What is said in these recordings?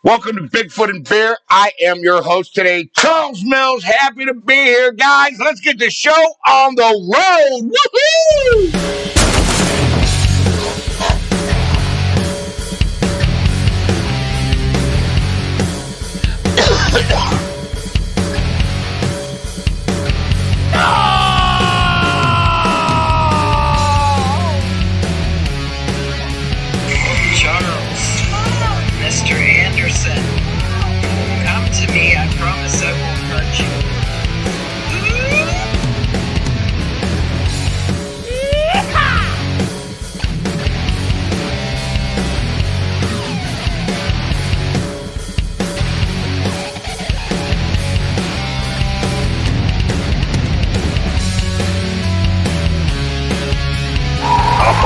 Welcome to Bigfoot and Beer. I am your host today, Charles Mills. Happy to be here, guys. Let's get the show on the road. Woohoo! Charles, Mr. Anderson, come to me. I promise I won't hurt you.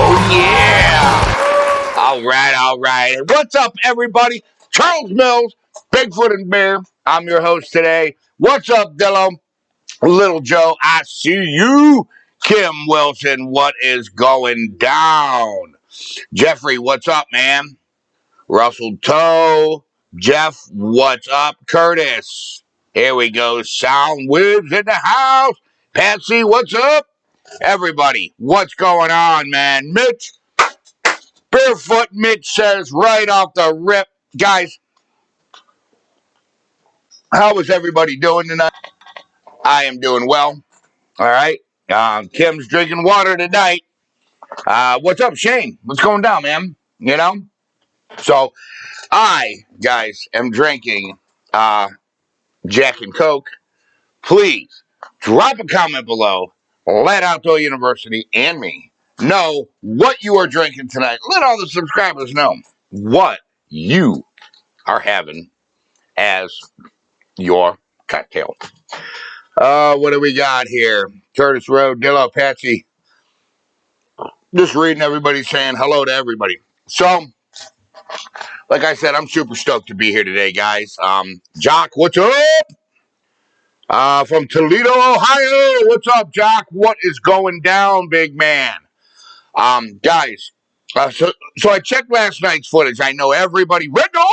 Oh, yeah. All right. And what's up, everybody? Charles Mills, Bigfoot and Bear. I'm your host today. What's up, Dillo? Little Joe, I see you. Kim Wilson, what is going down? Jeffrey, what's up, man? Russell Toe. Jeff, what's up? Curtis. Here we go. Sound Wiz in the house. Patsy, what's up? Everybody, what's going on, man? Mitch, Barefoot Mitch says right off the rip, guys, how is everybody doing tonight? I am doing well. All right. Kim's drinking water tonight. What's up, Shane? What's going down, man? You know? So, guys, am drinking Jack and Coke. Please drop a comment below. Let Outdoor University and me know what you are drinking tonight. Let all the subscribers know what you are having as your cocktail. What do we got here? Curtis Road, Dillo, Patsy. Just reading everybody saying hello to everybody. So, like I said, I'm super stoked to be here today, guys. Jock, what's up? From Toledo, Ohio. What's up, Jock? What is going down, big man? Guys, so I checked last night's footage. I know everybody. Red Dog?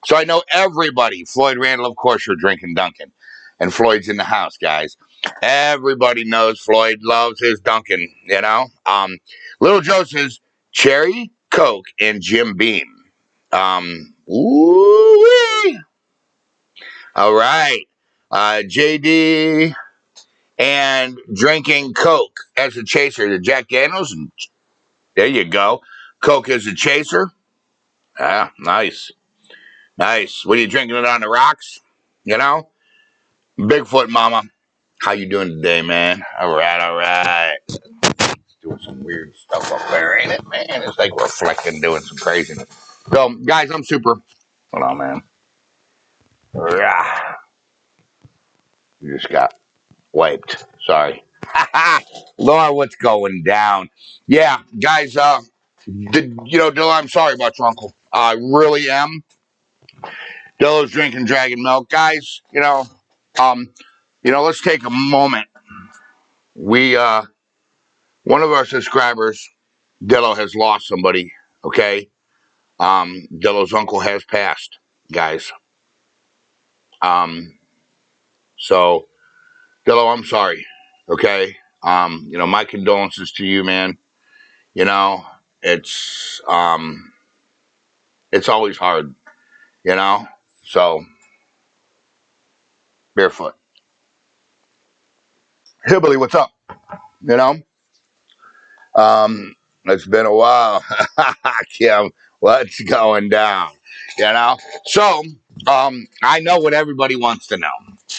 So I know everybody. Floyd Randall, of course, you're drinking Dunkin'. And Floyd's in the house, guys. Everybody knows Floyd loves his Dunkin', you know? Little Joe says cherry, Coke, and Jim Beam. Ooh-wee. All right. JD and drinking Coke as a chaser. The Jack Daniels, and there you go. Coke as a chaser. Ah, nice. Nice. What are you drinking it on the rocks? You know? Bigfoot Mama. How you doing today, man? All right. Doing some weird stuff up there, ain't it, man? It's like reflecting, doing some craziness. So, guys, I'm super. Hold on, man. You just got wiped. Sorry. Laura, what's going down? Yeah, guys, Dill, I'm sorry about your uncle. I really am. Dillo's drinking dragon milk. Guys, let's take a moment. We, one of our subscribers, Dillo, has lost somebody, okay? Dillo's uncle has passed, guys. So, Dillo, I'm sorry, okay? My condolences to you, man. It's always hard, so, Barefoot. Hillbilly, what's up? It's been a while. Kim, what's going down? So, I know what everybody wants to know.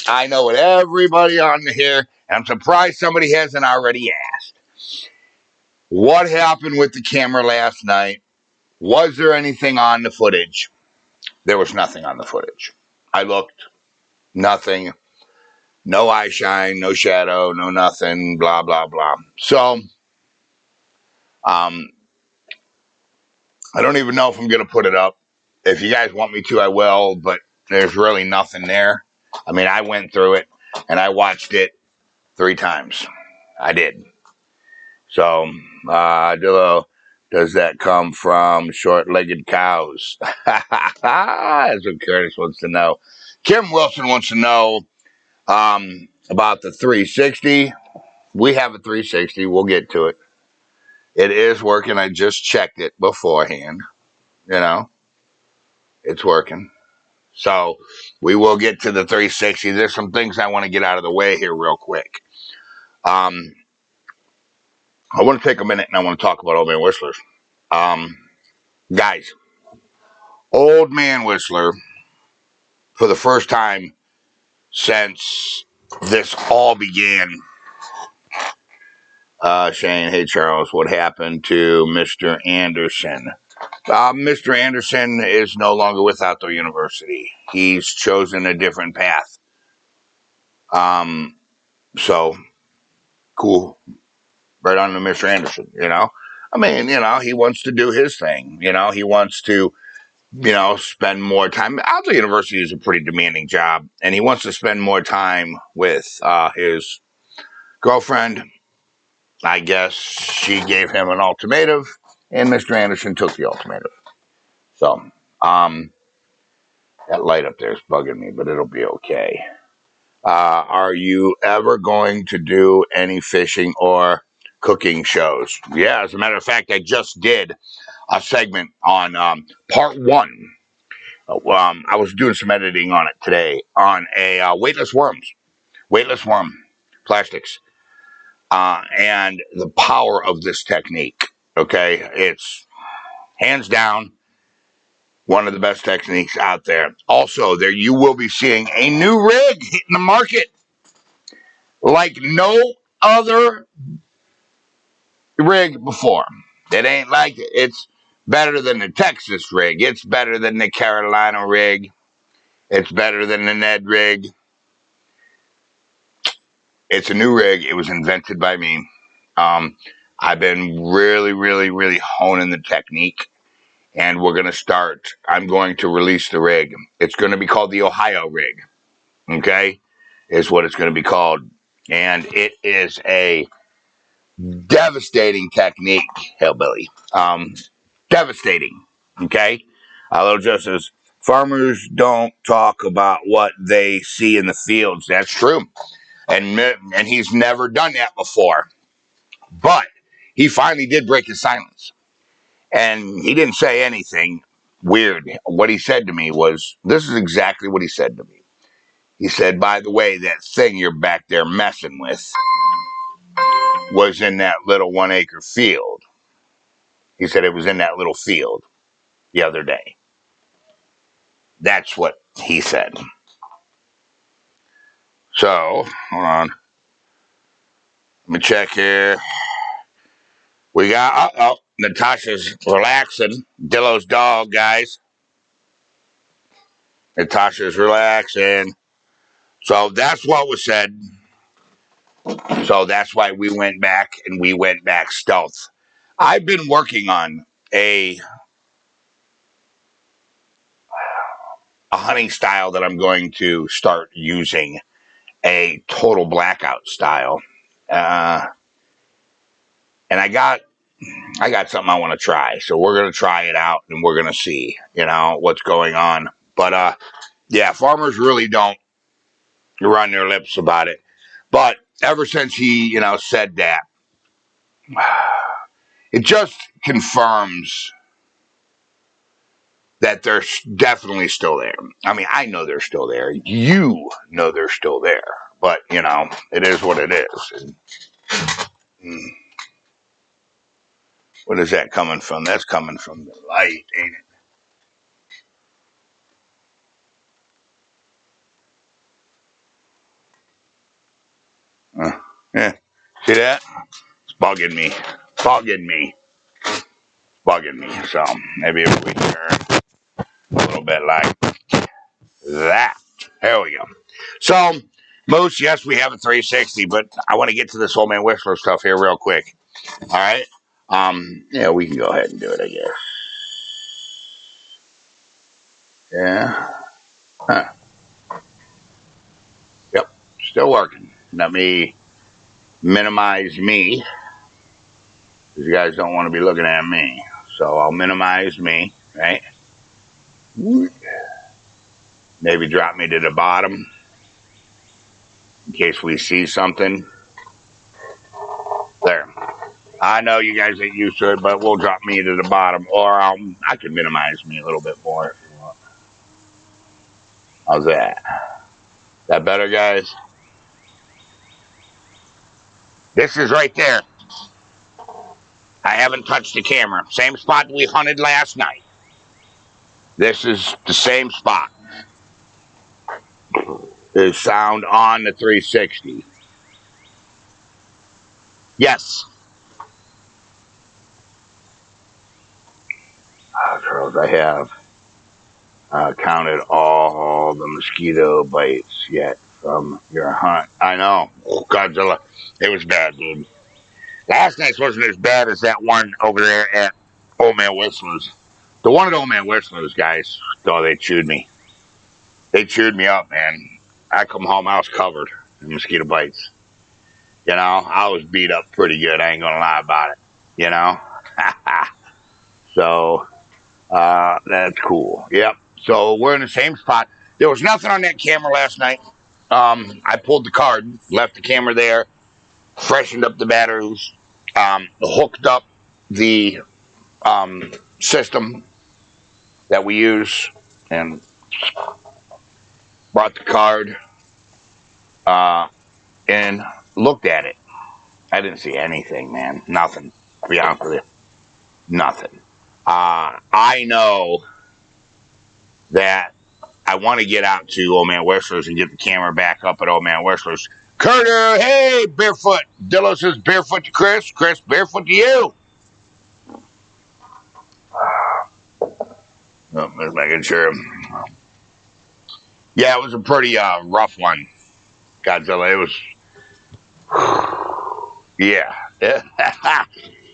I know what everybody on here, and I'm surprised somebody hasn't already asked. What happened with the camera last night? Was there anything on the footage? There was nothing on the footage. I looked, nothing. No eye shine, no shadow, no nothing, blah, blah, blah. So, I don't even know if I'm going to put it up. If you guys want me to, I will, but there's really nothing there. I mean, I went through it, and I watched it 3 times. I did. So, Dillo, does that come from? Short-legged cows. That's what Curtis wants to know. Kim Wilson wants to know about the 360. We have a 360. We'll get to it. It is working. I just checked it beforehand. You know, it's working. So we will get to the 360. There's some things I want to get out of the way here real quick. I want to take a minute and I want to talk about Old Man Whistlers. Guys, Old Man Whistler, for the first time since this all began, Shane, hey Charles, what happened to Mr. Anderson? Mr. Anderson is no longer with Outdoor University. He's chosen a different path. So cool. Right on to Mr. Anderson, you know? I mean, you know, he wants to do his thing. You know, he wants to, you know, spend more time. Outdoor University is a pretty demanding job, and he wants to spend more time with his girlfriend. I guess she gave him an ultimatum, and Mr. Anderson took the ultimatum. So, that light up there is bugging me, but it'll be okay. Are you ever going to do any fishing or cooking shows? Yeah, as a matter of fact, I just did a segment on part one. I was doing some editing on it today on a weightless worm plastics, and the power of this technique. Okay, it's hands down one of the best techniques out there. Also, there you will be seeing a new rig hitting the market like no other rig before. It ain't like it. It's better than the Texas rig. It's better than the Carolina rig. It's better than the Ned rig. It's a new rig. It was invented by me. I've been really, really, really honing the technique, and we're going to start. I'm going to release the rig. It's going to be called the Ohio rig. Okay? Is what it's going to be called. And it is a devastating technique, hillbilly. Devastating. Okay? Little Joe says, farmers don't talk about what they see in the fields. That's true. And he's never done that before. But he finally did break his silence. And he didn't say anything weird. What he said to me was, this is exactly what he said to me. He said, by the way, that thing you're back there messing with was in that little 1 acre field. He said it was in that little field the other day. That's what he said. So, hold on. Let me check here. We got, Natasha's relaxing. Dillo's dog, guys. Natasha's relaxing. So that's what was said. So that's why we went back stealth. I've been working on a hunting style that I'm going to start using, a total blackout style. And I got something I want to try. So we're going to try it out and we're going to see, you know, what's going on. But, yeah, farmers really don't run their lips about it. But ever since he, you know, said that, it just confirms that they're definitely still there. I mean, I know they're still there. You know they're still there. But, you know, it is what it is. And, what is that coming from? That's coming from the light, ain't it? Yeah. See that? It's bugging me. So maybe if we turn a little bit like that. There we go. So, Moose, yes, we have a 360, but I want to get to this Old Man Whistler stuff here real quick. All right? Yeah, we can go ahead and do it, I guess. Yeah. Huh. Yep. Still working. Let me minimize me. because you guys don't want to be looking at me. So I'll minimize me, right? Maybe drop me to the bottom in case we see something. There. I know you guys ain't used to it, but we'll drop me to the bottom, or I can minimize me a little bit more if you want. How's that? That better, guys? This is right there. I haven't touched the camera. Same spot we hunted last night. This is the same spot. There's sound on the 360. Yes. Charles, I have counted all the mosquito bites yet from your hunt. I know. Oh, Godzilla. It was bad, dude. Last night's wasn't as bad as that one over there at Old Man Whistler's. The one at Old Man Whistler's, guys, oh, they chewed me. They chewed me up, man. I come home, I was covered in mosquito bites. You know, I was beat up pretty good. I ain't gonna lie about it. You know? So, that's cool. Yep. So we're in the same spot. There was nothing on that camera last night. I pulled the card, left the camera there, freshened up the batteries, hooked up the system that we use, and brought the card and looked at it. I didn't see anything, man. Nothing. To be honest with you, nothing. I know that I want to get out to Old Man Whistler's and get the camera back up at Old Man Whistler's. Carter, hey, Barefoot. Dillo says barefoot to Chris. Chris, barefoot to you. Just making sure. Yeah, it was a pretty rough one, Godzilla. It was, yeah.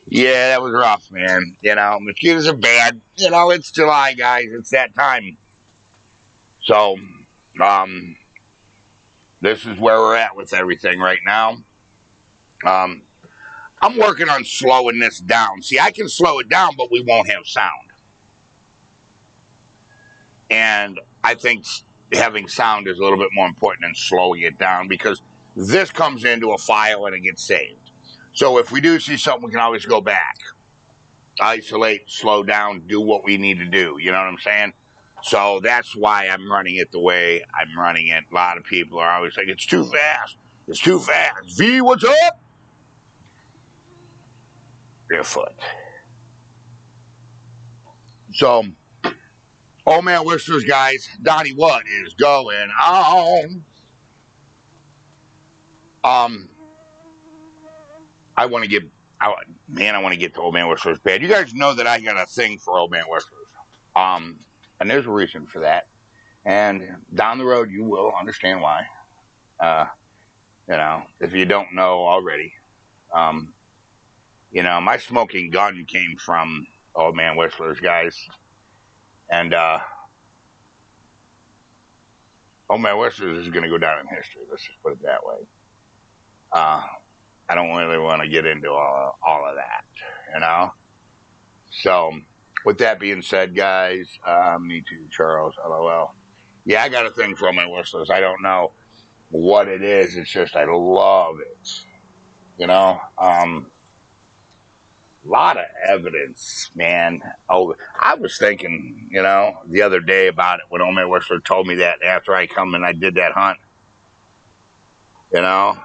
Yeah, that was rough, man. You know, mosquitoes are bad. You know, it's July, guys. It's that time. So, this is where we're at with everything right now. I'm working on slowing this down. See, I can slow it down, but we won't have sound. And I think having sound is a little bit more important than slowing it down, because this comes into a file and it gets saved. So if we do see something, we can always go back, isolate, slow down, do what we need to do. You know what I'm saying? So that's why I'm running it the way I'm running it. A lot of people are always like, it's too fast. It's too fast. V, what's up? Barefoot. So, Old Man Whistler's, guys. Donnie, what is going on? I want to get, I want to get to Old Man Whistler's bad. You guys know that I got a thing for Old Man Whistler's. And there's a reason for that. And down the road, you will understand why. You know, if you don't know already. You know, my smoking gun came from Old Man Whistler's, guys. And Old Man Whistler's is going to go down in history. Let's just put it that way. I don't really want to get into all of that, you know? So, with that being said, guys, me too, Charles, LOL. Yeah, I got a thing for Old Man Whistler's. I don't know what it is. It's just I love it, you know? Lot of evidence, man. Oh, I was thinking, you know, the other day about it when Old Man Whistler told me that after I come and I did that hunt. You know,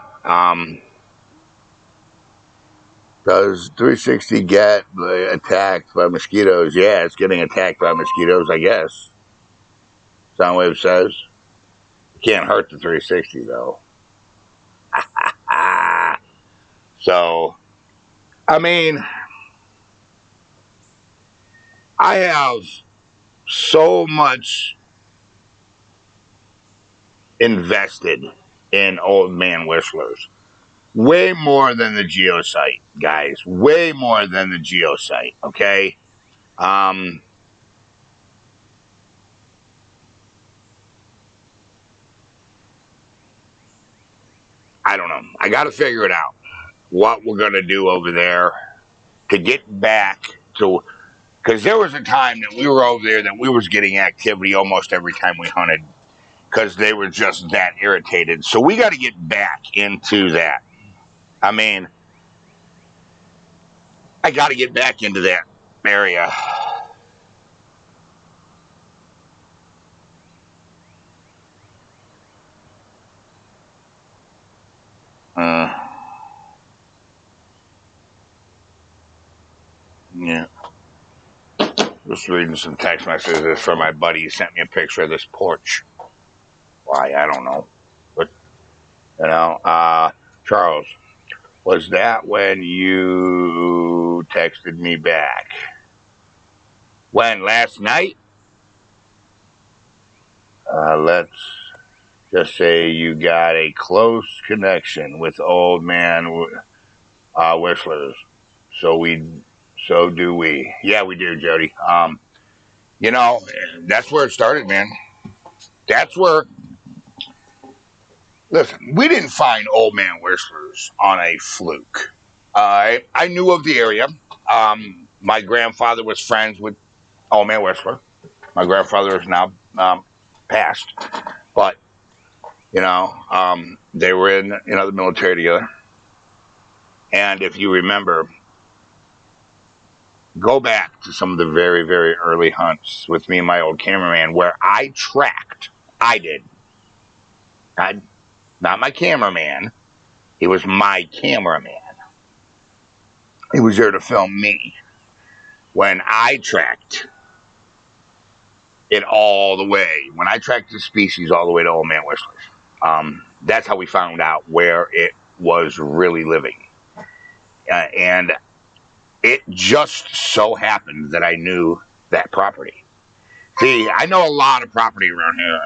does 360 get attacked by mosquitoes? Yeah, it's getting attacked by mosquitoes, I guess. Soundwave says. It can't hurt the 360 though. So, I mean, I have so much invested in Old Man Whistlers. Way more than the geosite, guys. Way more than the geosite, okay? I don't know. I got to figure it out. What we're going to do over there. to get back to, because there was a time that we were over there that we was getting activity almost every time we hunted, because they were just that irritated. So we got to get back into that. I mean, I got to get back into that area. Yeah. Just reading some text messages from my buddy. He sent me a picture of this porch. Why? I don't know. But, Charles, was that when you texted me back? When? Last night? Let's just say you got a close connection with old man Whistlers. So do we. Yeah, we do, Jody. That's where it started, man. That's where, listen, we didn't find old man Whistlers on a fluke. I knew of the area. My grandfather was friends with old man Whistler. My grandfather is now passed, but they were in the military together. And if you remember, go back to some of the very, very early hunts with me and my old cameraman where I tracked. I did. Not my cameraman. He was my cameraman. He was there to film me when I tracked it all the way. When I tracked the species all the way to old man Whistlers. That's how we found out where it was really living. And it just so happened that I knew that property. See, I know a lot of property around here.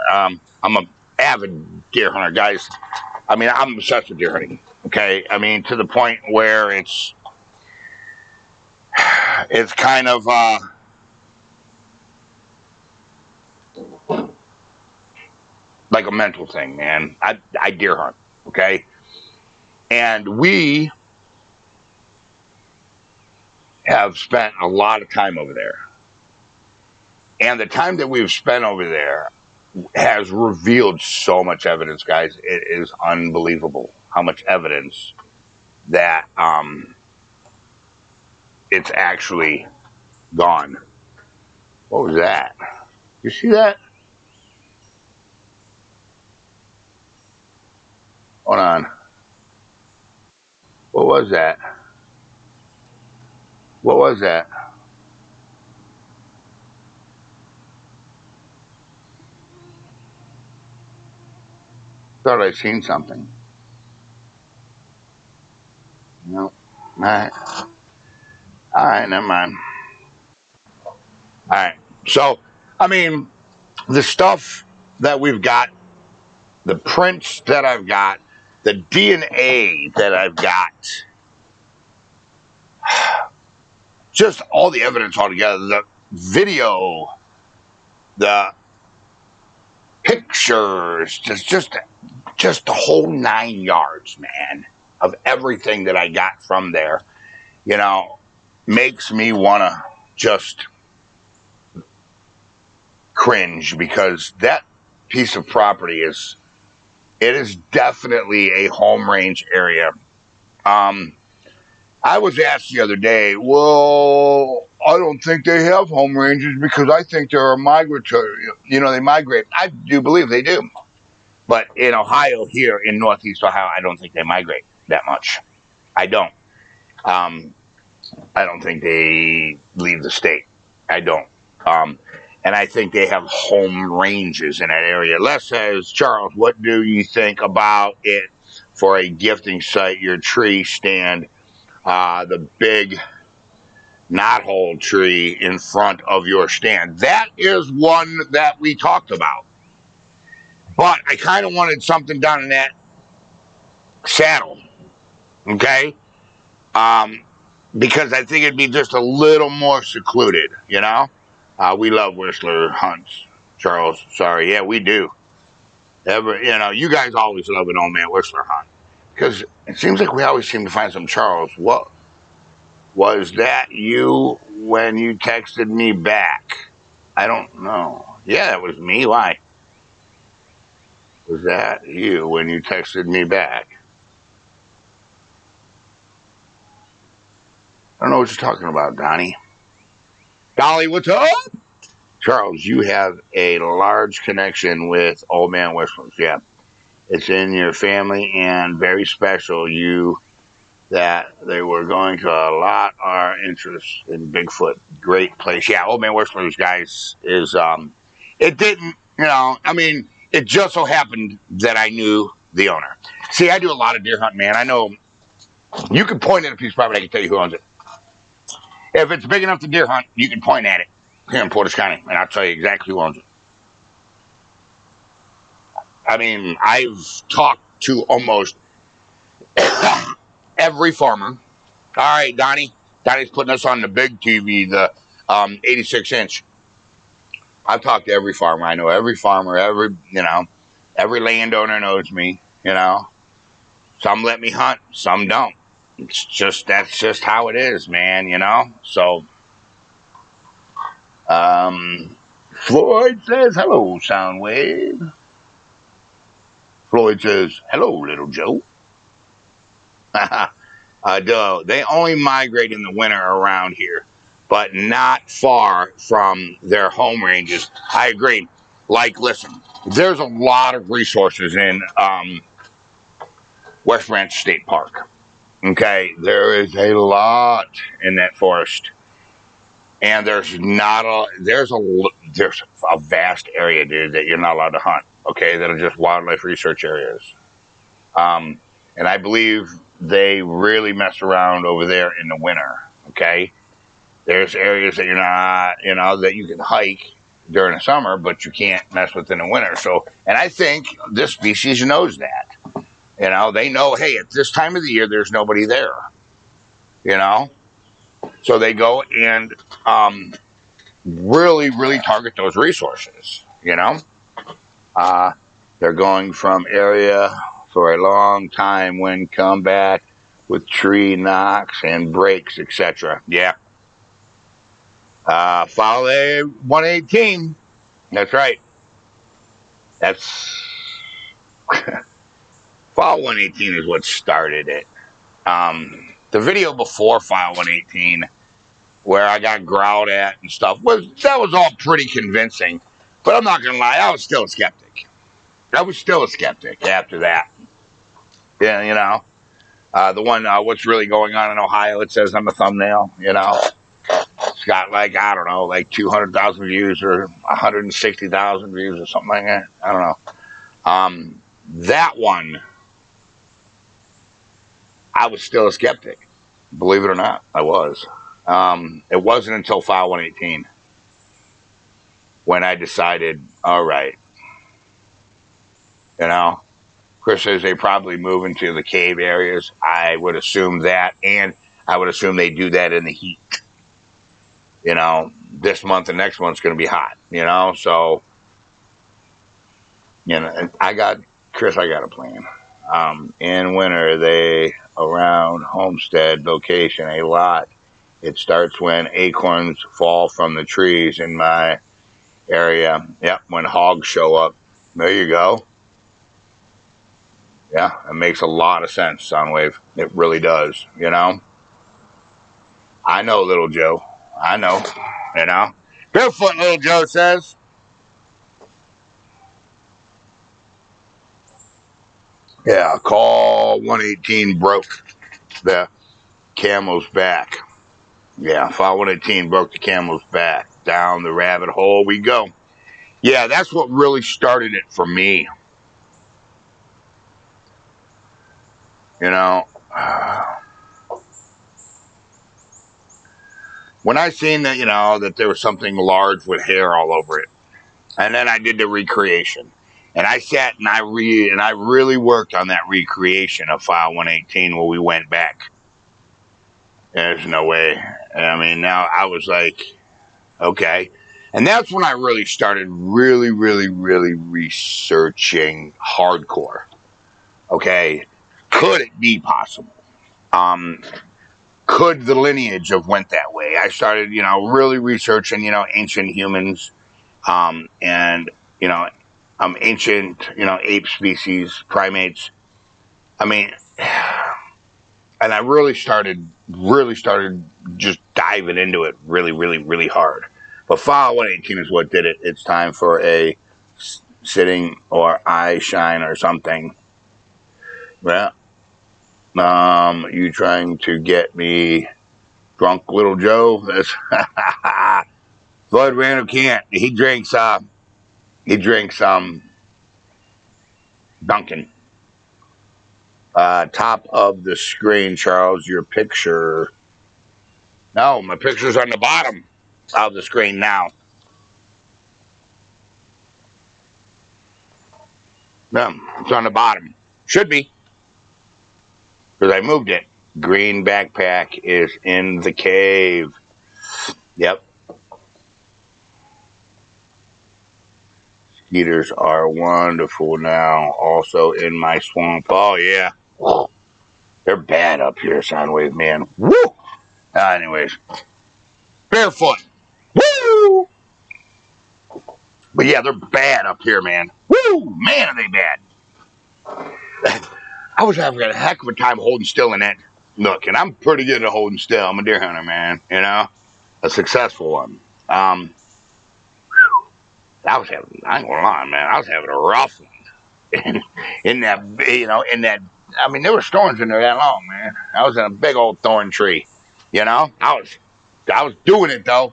I'm an avid deer hunter, guys. I mean, I'm obsessed with deer hunting. Okay, I mean, to the point where it's kind of like a mental thing, man. I deer hunt, okay, and we have spent a lot of time over there. And the time that we've spent over there has revealed so much evidence, guys. It is unbelievable how much evidence that it's actually gone. What was that? You see that? Hold on. What was that? What was that? Thought I'd seen something. No. All right. All right, never mind. All right. So, I mean, the stuff that we've got, the prints that I've got, the DNA that I've got, just all the evidence altogether, the video, the pictures, just the whole 9 yards, man, of everything that I got from there, makes me want to just cringe, because that piece of property is definitely a home range area. I was asked the other day, well, I don't think they have home ranges because I think they're a migratory, they migrate. I do believe they do. But in Ohio, here in Northeast Ohio, I don't think they migrate that much. I don't. I don't think they leave the state. I don't. And I think they have home ranges in that area. Les says, Charles, what do you think about it for a gifting site, your tree stand, the big knothole tree in front of your stand? That is one that we talked about. But I kind of wanted something down in that saddle, okay? Because I think it'd be just a little more secluded, we love Whistler hunts, Charles. Sorry, yeah, we do. You guys always love an old man Whistler hunt, because it seems like we always seem to find some Charles. What? Was that you when you texted me back? I don't know. Yeah, that was me. Why? Was that you when you texted me back? I don't know what you're talking about, Donnie. Dolly, what's up? Charles, you have a large connection with Old Man Whistlers. Yeah. It's in your family and very special. You that they were going to a lot our interest in Bigfoot. Great place. Yeah, Old Man Whistlers, guys, is it didn't, I mean, it just so happened that I knew the owner. See, I do a lot of deer hunting, man. I know you can point at a piece of property, I can tell you who owns it. If it's big enough to deer hunt, you can point at it here in Portage County, and I'll tell you exactly who owns it. I mean, I've talked to almost every farmer. All right, Donnie. Donnie's putting us on the big TV, the 86-inch. I've talked to every farmer. I know every farmer, every landowner knows me, Some let me hunt, some don't. That's just how it is, man, So, Floyd says, hello, Soundwave. Floyd says, hello, little Joe. They only migrate in the winter around here, but not far from their home ranges. I agree. Like, listen, there's a lot of resources in West Ranch State Park. Okay, there is a lot in that forest, and there's a vast area, dude, that you're not allowed to hunt. Okay, that are just wildlife research areas. And I believe they really mess around over there in the winter. Okay, there's areas that you're not, that you can hike during the summer, but you can't mess with in the winter. So, and I think this species knows that. They know, hey, at this time of the year, there's nobody there. So they go and really, really target those resources. They're going from area for a long time when come back with tree knocks and breaks, etc. Yeah. Follow a 118. That's right. That's File 118 is what started it. The video before File 118, where I got growled at and stuff, was all pretty convincing. But I'm not gonna lie, I was still a skeptic. After that. Yeah, the one, what's really going on in Ohio, it says on the thumbnail, It's got I don't know, 200,000 views or 160,000 views or something like that. I don't know. That one, I was still a skeptic. Believe it or not, I was. It wasn't until File 118 when I decided, all right, Chris says they probably move into the cave areas. I would assume that, and I would assume they do that in the heat. This month and next month's going to be hot, so, I got a plan. In winter, they around Homestead location a lot. It starts when acorns fall from the trees in my area. Yep, when hogs show up. There you go. Yeah, it makes a lot of sense, Soundwave. It really does, I know, little Joe. I know, Barefoot, little Joe says. Yeah, call 118 broke the camel's back. Yeah, File 118 broke the camel's back. Down the rabbit hole we go. Yeah, that's what really started it for me. When I seen that, that there was something large with hair all over it, and then I did the recreation, and I sat and I really worked on that recreation of File 118 where we went back. There's no way. I mean, now I was like, okay. And that's when I really started really, really, really researching hardcore. Okay, could it be possible? could the lineage have went that way? I started, really researching, ancient humans, and ancient, ape species, primates. I mean, and I really started just diving into it really, really, really hard. But File 118 is what did it. It's time for a sitting or eye shine or something. Well, you trying to get me drunk, little Joe? That's Floyd Randall can't. He drinks. Dunkin'. Top of the screen, Charles. Your picture. No, my picture's on the bottom of the screen now. No, it's on the bottom. Should be, because I moved it. Green backpack is in the cave. Yep. Skeeters are wonderful now. Also in my swamp. Oh, yeah. They're bad up here, Soundwave, man. Woo! Anyways. Barefoot. Woo! But yeah, they're bad up here, man. Woo! Man, are they bad. I was having a heck of a time holding still in that nook, and I'm pretty good at holding still. I'm a deer hunter, man. A successful one. I ain't gonna lie, man. I was having a rough one. in that, I mean, there were thorns in there that long, man. I was in a big old thorn tree. I was doing it though.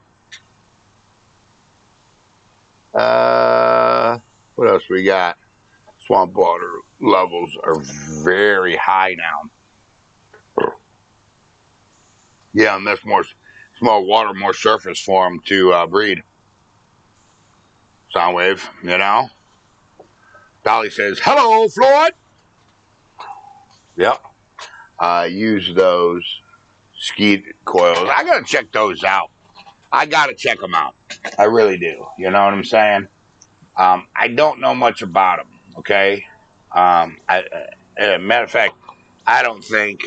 What else we got? Swamp water levels are very high now. Yeah, and there's more small water, more surface for them to breed. Soundwave, Dolly says, "Hello, Floyd." Yep. Use those skeet coils. I gotta check those out. I gotta check them out. I really do. You know what I'm saying? I don't know much about them. Okay. Matter of fact, I don't think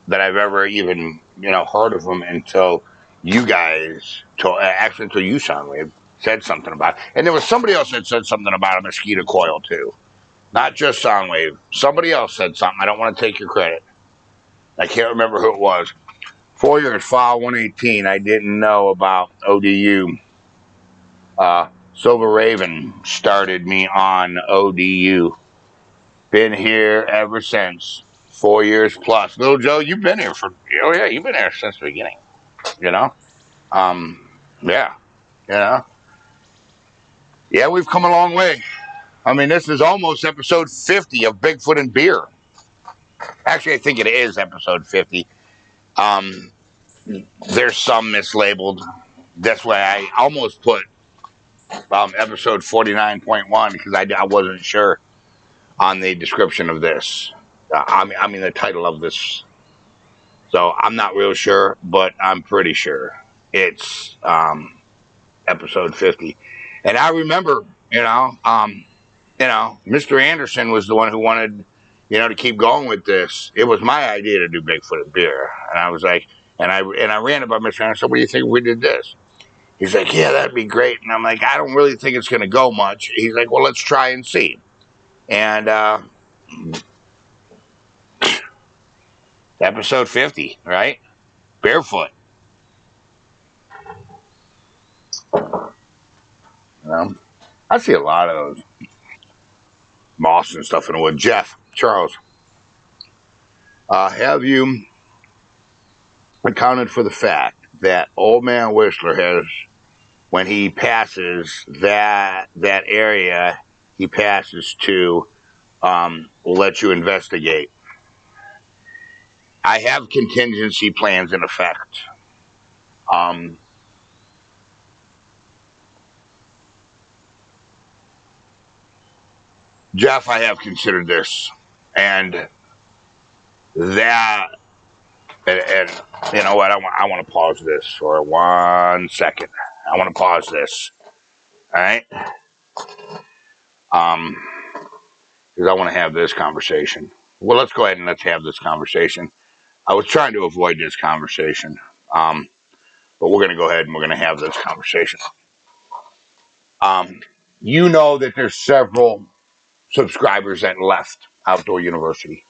that I've ever even heard of them until you guys actually until you, Soundwave, said something about it. And there was somebody else that said something about a mosquito coil too. Not just Soundwave. Somebody else said something. I don't want to take your credit. I can't remember who it was. 4 years, File 118. I didn't know about ODU. Silver Raven started me on ODU. Been here ever since. 4 years plus. Little Joe, you've been here you've been here since the beginning. You know? Yeah. You know? Yeah, we've come a long way. I mean, this is almost episode 50 of Bigfoot and Beer. Actually, I think it is episode 50. There's some mislabeled. That's why I almost put episode 49.1 because I wasn't sure on the description of this. I mean, the title of this. So I'm not real sure, but I'm pretty sure it's episode 50. And I remember, Mr. Anderson was the one who wanted, to keep going with this. It was my idea to do Bigfoot and Beer, and I was like, and I ran it by Mr. Anderson. What do you think if we did this? He's like, yeah, that'd be great. And I'm like, I don't really think it's going to go much. He's like, well, let's try and see. And episode 50, right? Barefoot. I see a lot of those moss and stuff in the wood. Jeff, Charles, have you accounted for the fact that Old Man Whistler has, when he passes that area, he passes to let you investigate? I have contingency plans in effect. Jeff, I have considered this, and that, and you know what? I want to pause this for 1 second. I want to pause this. All right. Because I want to have this conversation. Well, let's go ahead and let's have this conversation. I was trying to avoid this conversation, but we're going to go ahead and we're going to have this conversation. Um, you know that there's several subscribers that left Outdoor University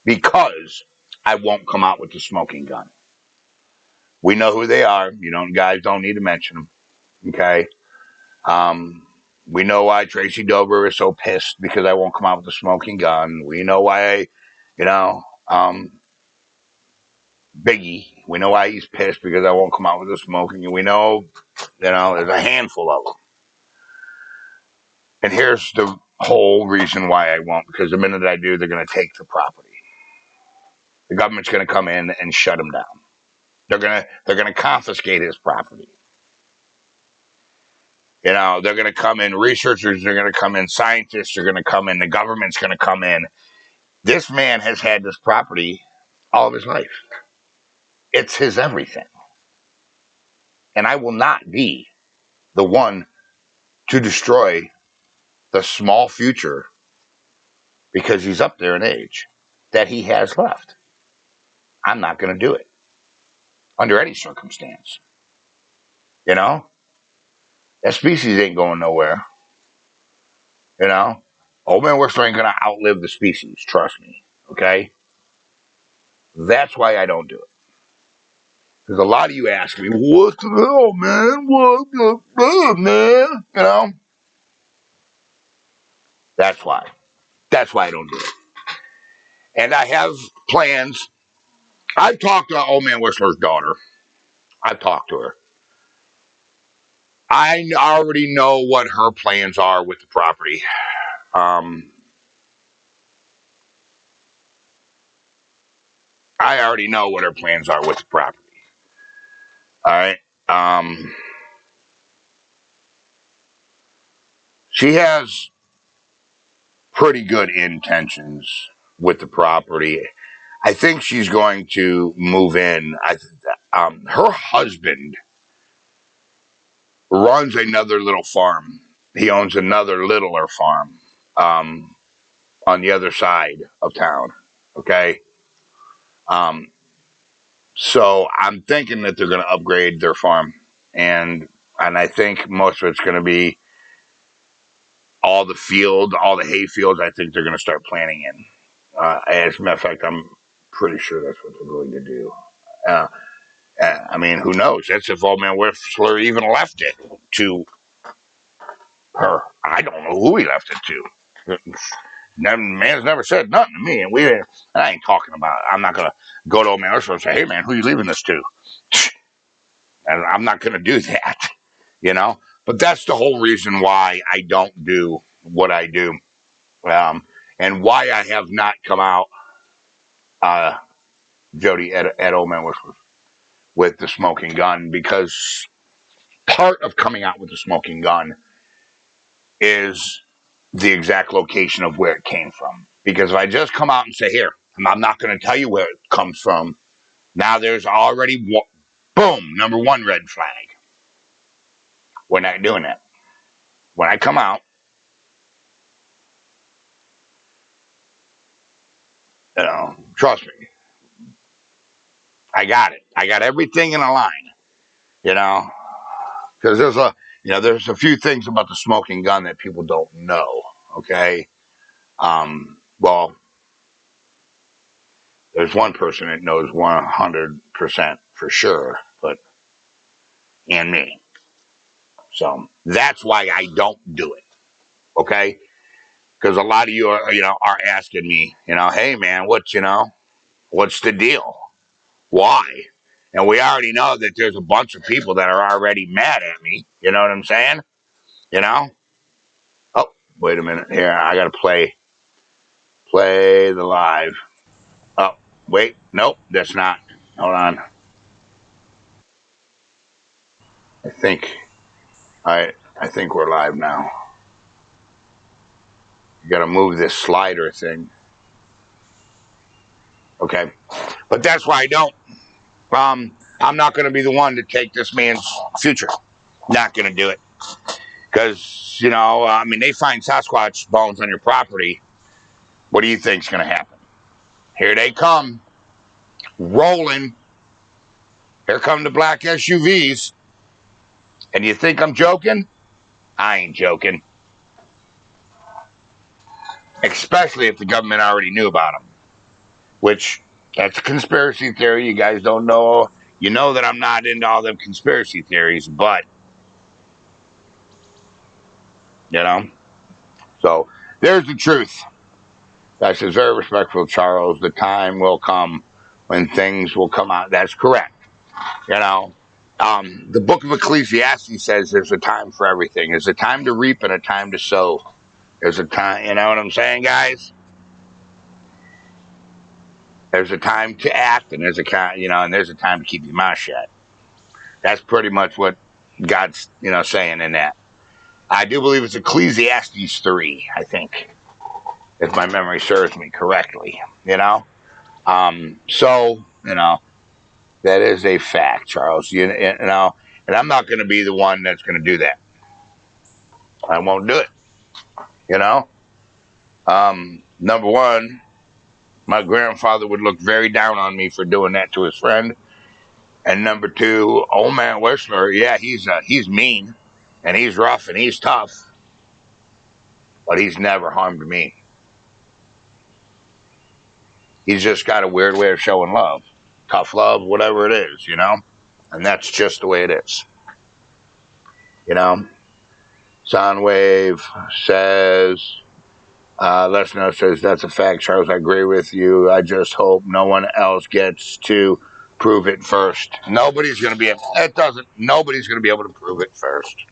because I won't come out with the smoking gun. We know who they are. You know, guys don't need to mention them. Okay. Um, we know why Tracy Dober is so pissed because I won't come out with the smoking gun. We know why, you know, Biggie. We know why he's pissed because I won't come out with the smoking. And we know, there's a handful of them. And here's the whole reason why I won't, because the minute I do, they're going to take the property. The government's going to come in and shut him down. They're gonna confiscate his property. They're going to come in, researchers are going to come in, scientists are going to come in, the government's going to come in. This man has had this property all of his life. It's his everything. And I will not be the one to destroy the small future because he's up there in age that he has left. I'm not going to do it under any circumstance. That species ain't going nowhere. Old man Whistler ain't going to outlive the species. Trust me. Okay. That's why I don't do it. Because a lot of you ask me, what the hell, man? What the hell, man? That's why. That's why I don't do it. And I have plans. I've talked to Old Man Whistler's daughter. I've talked to her. I already know what her plans are with the property. I already know what her plans are with the property. All right. She has pretty good intentions with the property. I think she's going to move in. Her husband runs another little farm. He owns another littler farm on the other side of town. Okay. So I'm thinking that they're going to upgrade their farm, and I think most of it's going to be all the hay fields. I think they're going to start planting in. As a matter of fact, I'm pretty sure that's what they're going to do. I mean, who knows? That's if Old Man Whistler even left it to her. I don't know who he left it to. Man's never said nothing to me, and I ain't talking about it. I'm not gonna go to Old Man Whistler and say, "Hey, man, who you leaving this to?" And I'm not gonna do that, But that's the whole reason why I don't do what I do, and why I have not come out, Jody, at Old Man Whistler with the smoking gun, because part of coming out with the smoking gun is the exact location of where it came from. Because if I just come out and say, here, I'm not going to tell you where it comes from, now there's already, boom, number one red flag. We're not doing that. When I come out, trust me, I got it. I got everything in a line, because there's a few things about the smoking gun that people don't know. Okay. Well, there's one person that knows 100% for sure, and me. So that's why I don't do it. Okay. Because a lot of you are asking me, hey man, what's the deal? Why? And we already know that there's a bunch of people that are already mad at me. You know what I'm saying? You know? Oh, wait a minute here. I gotta play the live. Oh, wait, nope, that's not. Hold on. I think I think we're live now. You gotta move this slider thing. Okay. But that's why I don't. I'm not going to be the one to take this man's future. Not going to do it. Because, they find Sasquatch bones on your property. What do you think's going to happen? Here they come. rolling. Here come the black SUVs. And you think I'm joking? I ain't joking. Especially if the government already knew about them. Which, that's a conspiracy theory. You guys don't know. You know that I'm not into all them conspiracy theories, but, you know. So, there's the truth. That says, very respectful, Charles. The time will come when things will come out. That's correct. You know, the book of Ecclesiastes says there's a time for everything. There's a time to reap and a time to sow. There's a time, you know what I'm saying, guys? There's a time to act, and there's a and there's a time to keep your mouth shut. That's pretty much what God's, saying in that. I do believe it's Ecclesiastes 3, I think, if my memory serves me correctly. So, that is a fact, Charles. And I'm not going to be the one that's going to do that. I won't do it. Number one, my grandfather would look very down on me for doing that to his friend. And number two, old man Whistler, yeah, he's mean, and he's rough, and he's tough, but he's never harmed me. He's just got a weird way of showing love. Tough love, whatever it is, And that's just the way it is. Soundwave says, Lesnar says, that's a fact, Charles. I agree with you. I just hope no one else gets to prove it first. Nobody's going to be able to prove it first.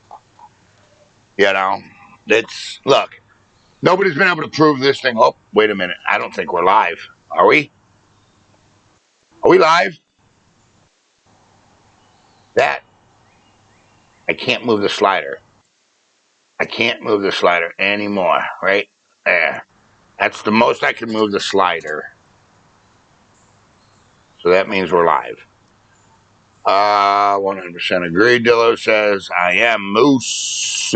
Look, nobody's been able to prove this thing. Oh, wait a minute. I don't think we're live. Are we? Are we live? I can't move the slider. I can't move the slider anymore, right there. That's the most I can move the slider. So that means we're live. 100% agree. Dillo says, I am Moose.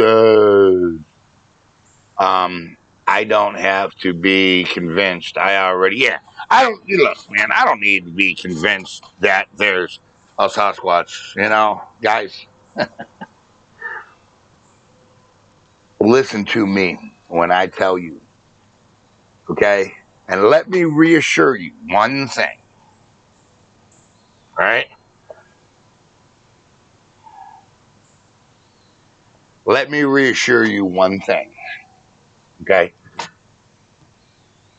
I don't have to be convinced. I don't, man, I don't need to be convinced that there's a Sasquatch, guys. Listen to me when I tell you, okay? And let me reassure you one thing, right? Let me reassure you one thing, okay?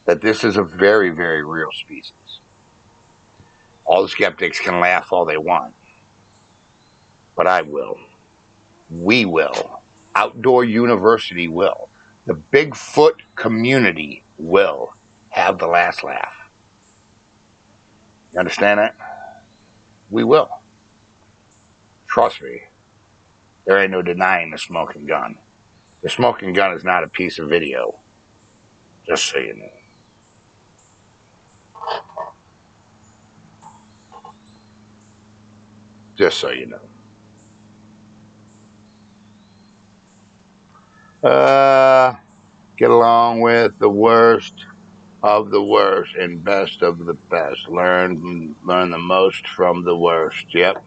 That this is a very, very real species. All the skeptics can laugh all they want, but I will. We will. Outdoor University will. The Bigfoot community will have the last laugh. You understand that? We will. Trust me. There ain't no denying the smoking gun. The smoking gun is not a piece of video. Just so you know. Just so you know. Get along with the worst of the worst and best of the best. Learn the most from the worst. Yep.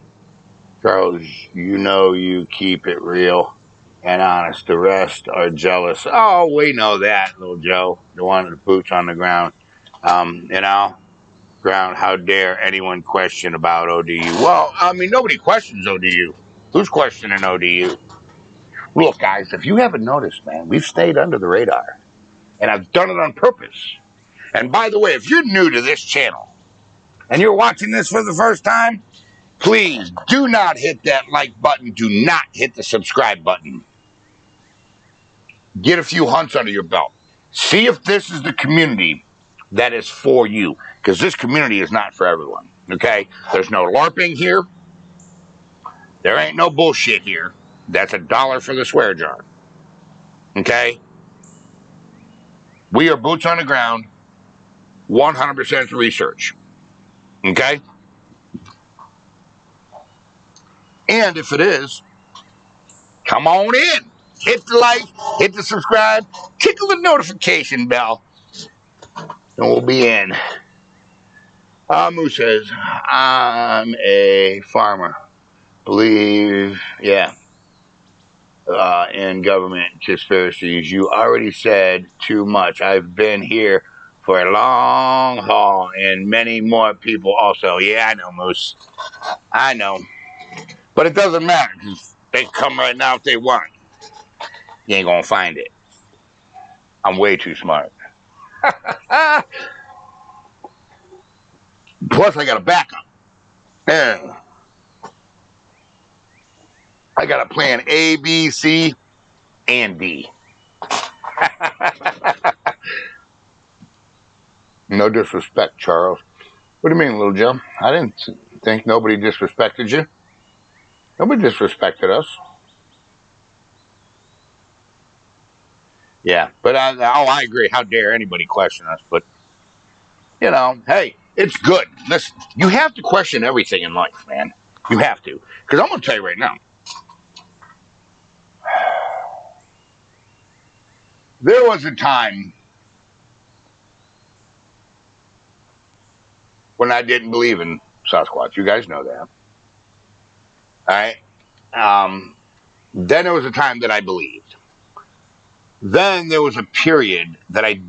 Charles, you keep it real and honest. The rest are jealous. Oh, we know that, little Joe. The one with the boots on the ground. Ground. How dare anyone question about ODU? Well, I mean, nobody questions ODU. Who's questioning ODU? Look, guys, if you haven't noticed, man, we've stayed under the radar. And I've done it on purpose. And by the way, if you're new to this channel and you're watching this for the first time, please do not hit that like button. Do not hit the subscribe button. Get a few hunts under your belt. See if this is the community that is for you. Because this community is not for everyone. Okay? There's no LARPing here. There ain't no bullshit here. That's $1 for the swear jar. Okay? We are boots on the ground. 100% research. Okay? And if it is, come on in. Hit the like, hit the subscribe, tickle the notification bell, and we'll be in. Moose says, I'm a farmer. Believe, yeah, in government conspiracies. You already said too much. I've been here for a long haul, and many more people also. Yeah, I know, Moose. I know. But it doesn't matter, because they come right now if they want. You ain't gonna find it. I'm way too smart. Plus, I got a backup. Yeah. I got a plan A, B, C, and D. No disrespect, Charles. What do you mean, Little Joe? I didn't think nobody disrespected you. Nobody disrespected us. Yeah, but I agree. How dare anybody question us? But, hey, it's good. Listen, you have to question everything in life, man. You have to. Because I'm going to tell you right now, there was a time when I didn't believe in Sasquatch. You guys know that. All right? Then there was a time that I believed. Then there was a period that I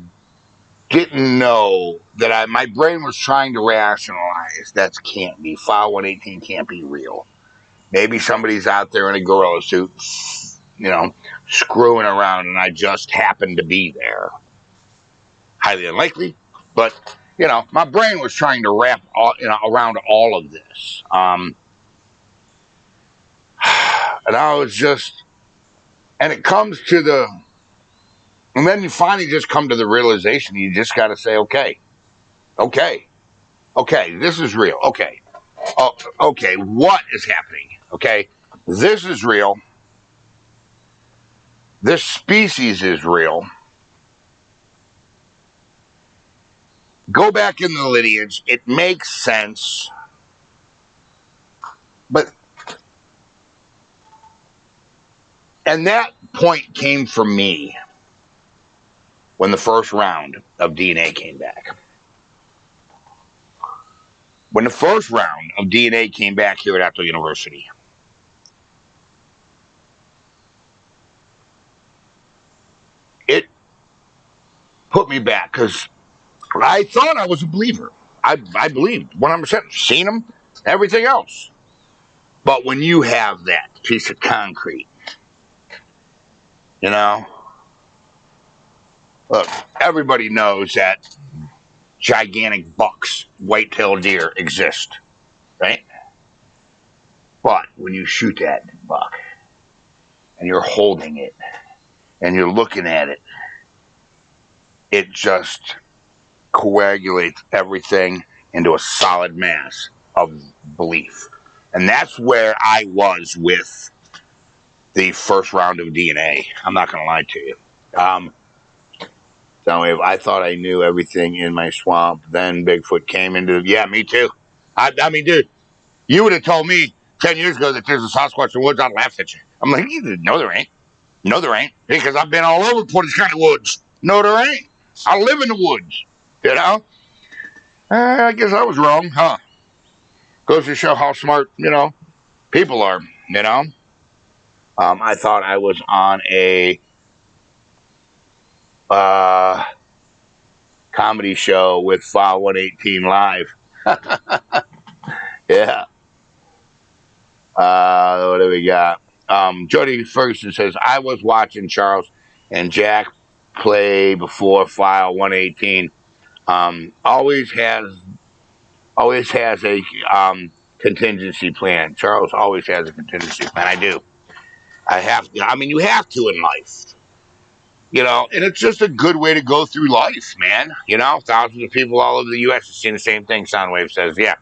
didn't know that my brain was trying to rationalize that can't be. File 118 can't be real. Maybe somebody's out there in a gorilla suit, screwing around, and I just happened to be there. Highly unlikely, but my brain was trying to wrap around all of this, and I was just, and it comes to and then you finally just come to the realization. You just got to say, okay, this is real. Okay, okay, what is happening? Okay, this is real. This species is real. Go back in the lineage. It makes sense. And that point came from me when the first round of DNA came back. When the first round of DNA came back here at Apple University, it put me back because I thought I was a believer. I believed 100%. Seen them, everything else. But when you have that piece of concrete, look, everybody knows that gigantic bucks, white-tailed deer exist, right? But when you shoot that buck and you're holding it and you're looking at it, it just coagulates everything into a solid mass of belief. And that's where I was with the first round of DNA. I'm not going to lie to you. So if I thought I knew everything in my swamp, then Bigfoot came into. Yeah, me too. I mean, dude, you would have told me 10 years ago that there's a Sasquatch in the woods, I'd laugh at you. I'm like, no, there ain't. No, there ain't. Because I've been all over these kind of woods. No, there ain't. I live in the woods. I guess I was wrong, huh? Goes to show how smart, people are, I thought I was on a comedy show with File 118 Live. Yeah. What do we got? Jody Ferguson says, I was watching Charles and Jack play before File 118. Always has a contingency plan. Charles always has a contingency plan. I do. You have to in life. And it's just a good way to go through life, man. Thousands of people all over the U.S. have seen the same thing. Soundwave says, yeah.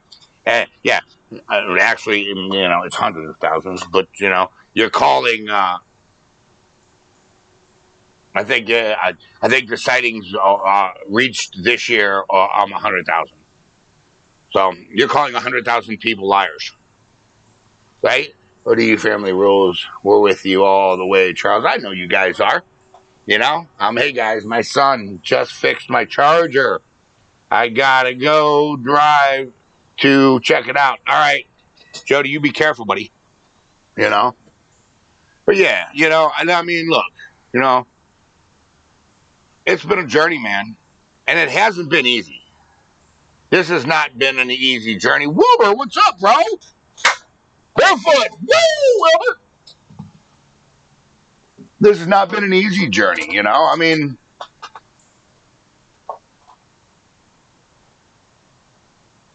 Yeah. Actually, it's hundreds of thousands, but, you're calling, I think the sightings reached this year 100,000. So you're calling 100,000 people liars, right? Or do you family rules? We're with you all the way, Charles. I know you guys are. Hey guys, my son just fixed my charger. I gotta go drive to check it out. All right, Jody, you be careful, buddy. You know? But yeah, and I mean, look, you know, it's been a journey, man. And it hasn't been easy. This has not been an easy journey. Wilbur, what's up, bro? Barefoot! Woo, Wilbur! This has not been an easy journey, I mean,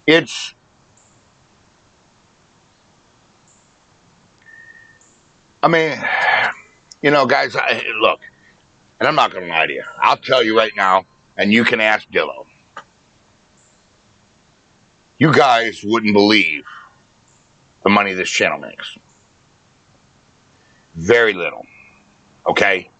it's, I mean, guys, look, and I'm not going to lie to you. I'll tell you right now, and you can ask Dillo. You guys wouldn't believe the money this channel makes. Very little. Okay?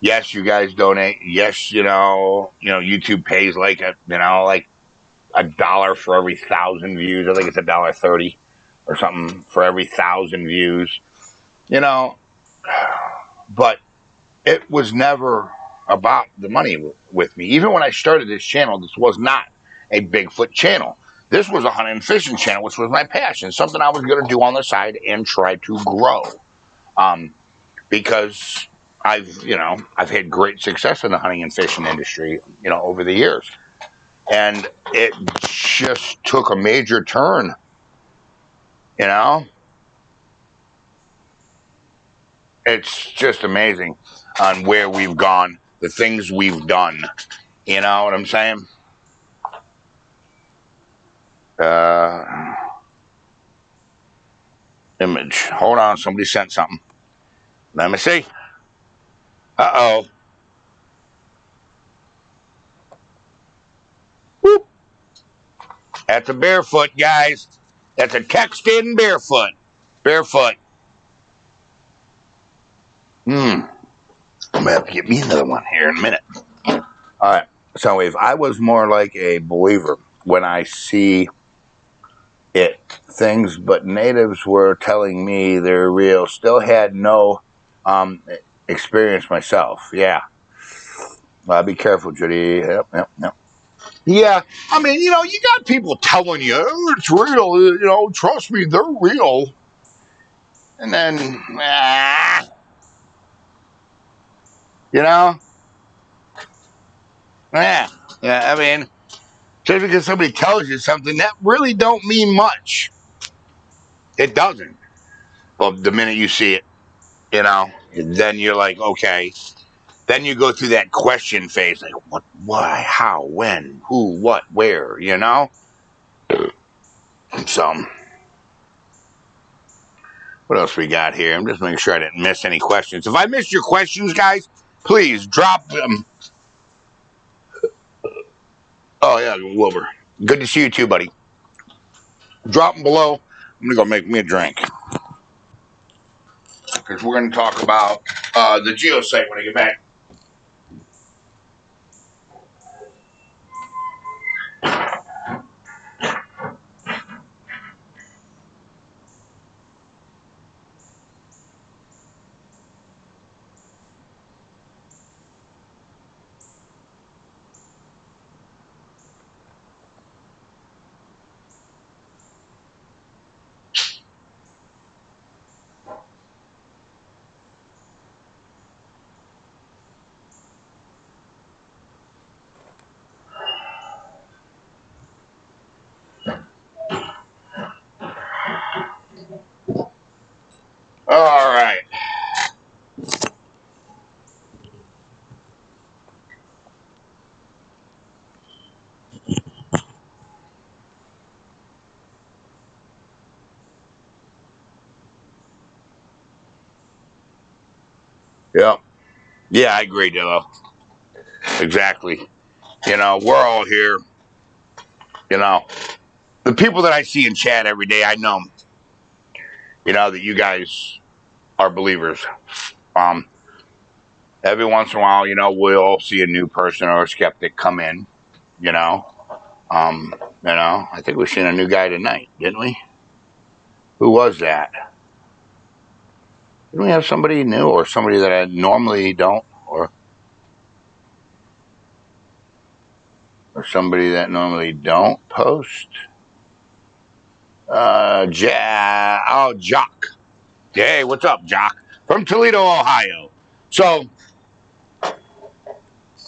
Yes, you guys donate. Yes, YouTube pays like a dollar for every 1,000 views. I think it's $1.30 or something for every 1,000 views. But it was never about the money with me. Even when I started this channel, this was not a Bigfoot channel. This was a hunting and fishing channel, which was my passion, something I was going to do on the side and try to grow. Because I've had great success in the hunting and fishing industry, over the years. And it just took a major turn, It's just amazing on where we've gone, the things we've done. You know what I'm saying? Image. Hold on, somebody sent something. Let me see. Uh-oh. Whoop. That's a barefoot, guys. That's a text in barefoot. Barefoot. I'm going to have to get me another one here in a minute. All right. So if I was more like a believer when I see things, but natives were telling me they're real, still had no experience myself. Yeah. Be careful, Judy. Yep. Yeah, I mean, you got people telling you, oh, it's real, trust me, they're real. And then, yeah, I mean, just because somebody tells you something, that really don't mean much. It doesn't. Well, the minute you see it, then you're like, okay. Then you go through that question phase, like, what, why, how, when, who, what, where, So, what else we got here? I'm just making sure I didn't miss any questions. If I missed your questions, guys, please drop them. Oh, yeah, Wilbur. Good to see you too, buddy. Drop them below. I'm going to go make me a drink. Because we're going to talk about the geosite when I get back. All right. Yeah. Yeah, I agree, Dillo. Exactly. We're all here. The people that I see in chat every day, I know, that you guys are believers. Every once in a while, we'll see a new person or a skeptic come in, I think we've seen a new guy tonight, didn't we? Who was that? Didn't we have somebody new or somebody that I normally don't? Or or somebody that normally don't post. Jock. Hey, what's up, Jock? From Toledo, Ohio. So, I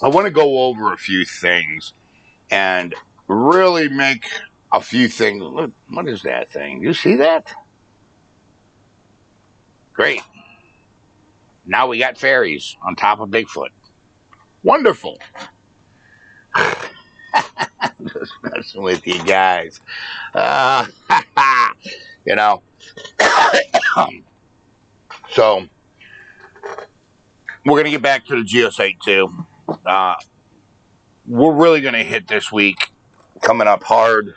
want to go over a few things and really make a few things. Look, what is that thing? You see that? Great. Now we got fairies on top of Bigfoot. Wonderful. Just messing with you guys. You know. So, we're going to get back to the geosite too. We're really going to hit this week coming up hard.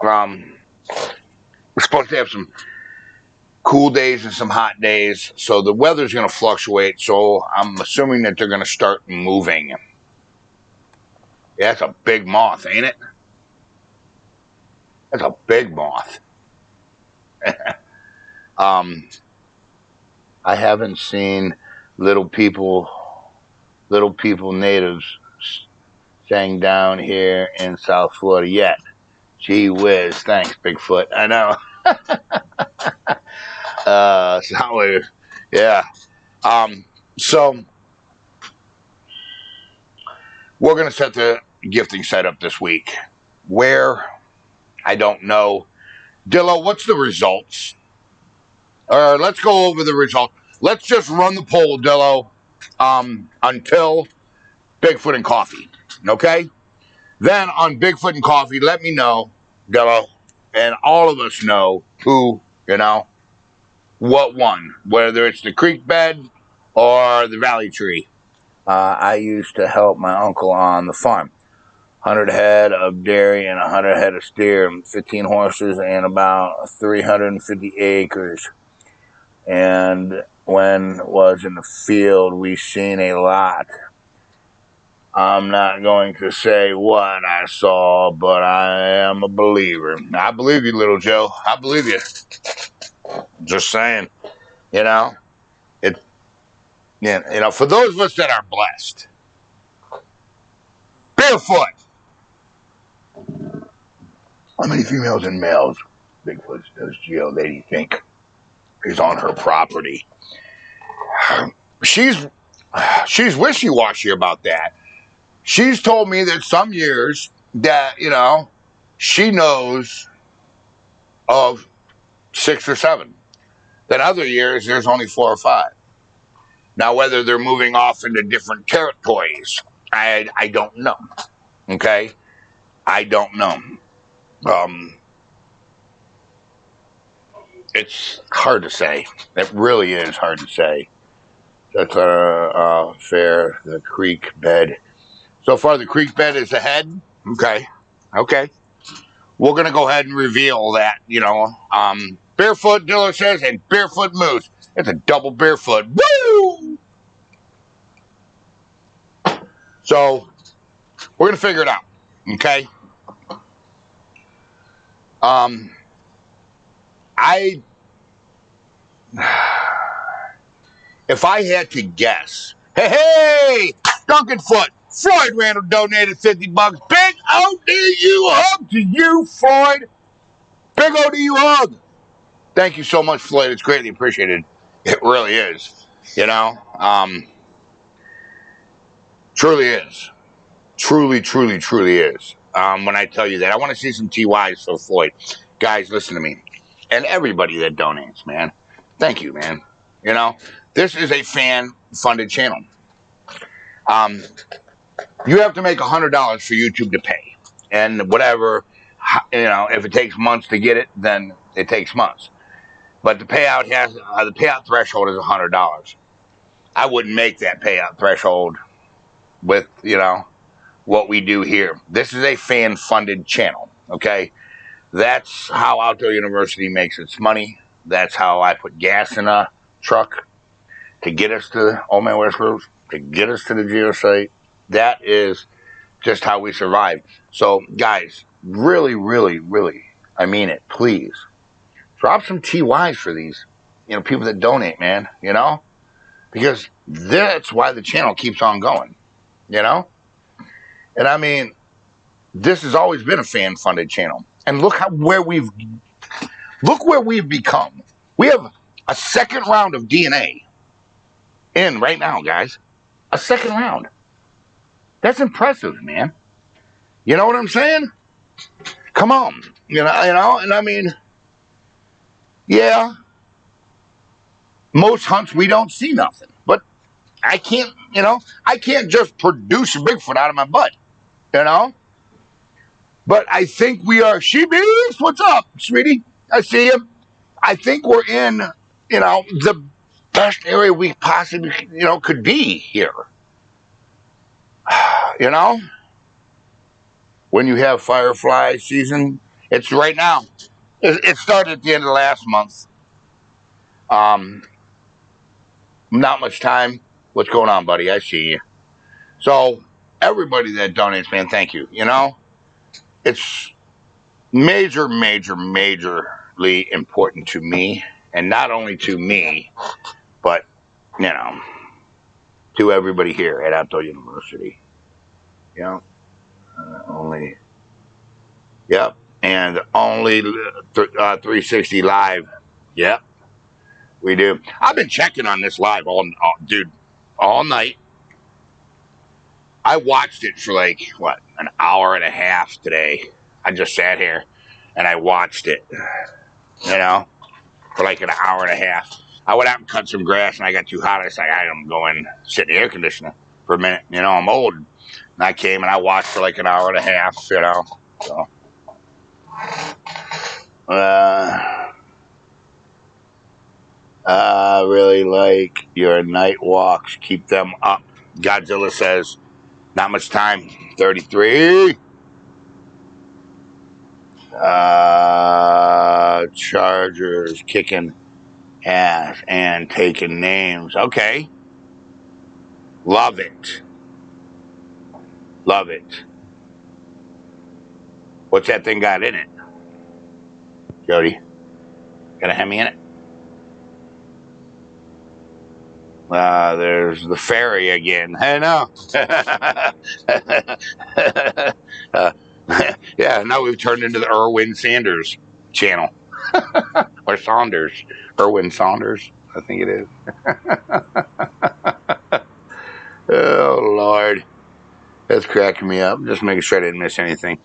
We're supposed to have some cool days and some hot days, so the weather's going to fluctuate. So I'm assuming that they're going to start moving. Yeah, that's a big moth, ain't it? That's a big moth. I haven't seen little people natives staying down here in South Florida yet. Gee whiz, thanks, Bigfoot. I know. Yeah. So we're gonna set the gifting site up this week. Where? I don't know. Dillo, what's the results? Let's go over the results. Let's just run the poll, Dillo, until Bigfoot and Coffee. Okay? Then on Bigfoot and Coffee, let me know, Dillo, and all of us know who, what won, whether it's the creek bed or the valley tree. I used to help my uncle on the farm. 100 head of dairy and 100 head of steer, 15 horses, and about 350 acres. And when was in the field, we seen a lot. I'm not going to say what I saw, but I am a believer. I believe you, little Joe. I believe you. Just saying, for those of us that are blessed, barefoot. How many females and males Bigfoot does Geo Lady think is on her property? She's wishy-washy about that. She's told me that some years that, she knows of 6 or 7. Then other years, there's only 4 or 5. Now, whether they're moving off into different territories, I don't know. Okay? I don't know. It's hard to say. It really is hard to say. That's fair. The creek bed. So far, the creek bed is ahead. Okay. We're going to go ahead and reveal that, Barefoot, Diller says, and Barefoot Moose. It's a double barefoot. Woo! So, we're going to figure it out. Okay? If I had to guess, hey, Duncanfoot, Floyd Randall donated $50. Big ODU hug to you, Floyd. Big ODU hug. Thank you so much, Floyd. It's greatly appreciated. It really is. Truly is. Truly is. When I tell you that, I want to see some TYs for Floyd. Guys, listen to me. And everybody that donates, man. Thank you, man. This is a fan-funded channel. You have to make $100 for YouTube to pay. And whatever, if it takes months to get it, then it takes months. But the payout threshold is $100. I wouldn't make that payout threshold with, what we do here. This is a fan-funded channel, okay? That's how Outdoor University makes its money. That's how I put gas in a truck to get us to Old Man West Road, to get us to the geosite. That is just how we survive. So, guys, really, I mean it, please. Drop some TYs for these, people that donate, man, Because that's why the channel keeps on going, And I mean, this has always been a fan-funded channel, and look where we've become. We have a second round of DNA in right now, guys. A second round. That's impressive, man. You know what I'm saying? Come on, and I mean, yeah. Most hunts we don't see nothing, but I can't just produce a Bigfoot out of my butt, you know. But I think we are. She Beast, what's up, sweetie? I see you. I think we're in, the best area we possibly, could be here. You know, when you have firefly season, it's right now. It started at the end of last month. Not much time. What's going on, buddy? I see you. So everybody that donates, man, thank you. It's majorly important to me, and not only to me, but to everybody here at Outdoor University. Only, yep, and only 360 live. Yep, we do. I've been checking on this live all night. I watched it for like an hour and a half today. I just sat here and I watched it, for like an hour and a half. I went out and cut some grass, and I got too hot. I said, I'm going sit in the air conditioner for a minute. I'm old. And I came and I watched for like an hour and a half, So, really like your night walks. Keep them up. Godzilla says, not much time. 33. Chargers kicking ass and taking names. Okay. Love it. Love it. What's that thing got in it? Jody? Got a Hemi in it? There's the ferry again. I know. Yeah, now we've turned into the Irwin Sanders channel. Or Saunders. Irwin Saunders, I think it is. Oh, Lord. That's cracking me up. Just making sure I didn't miss anything.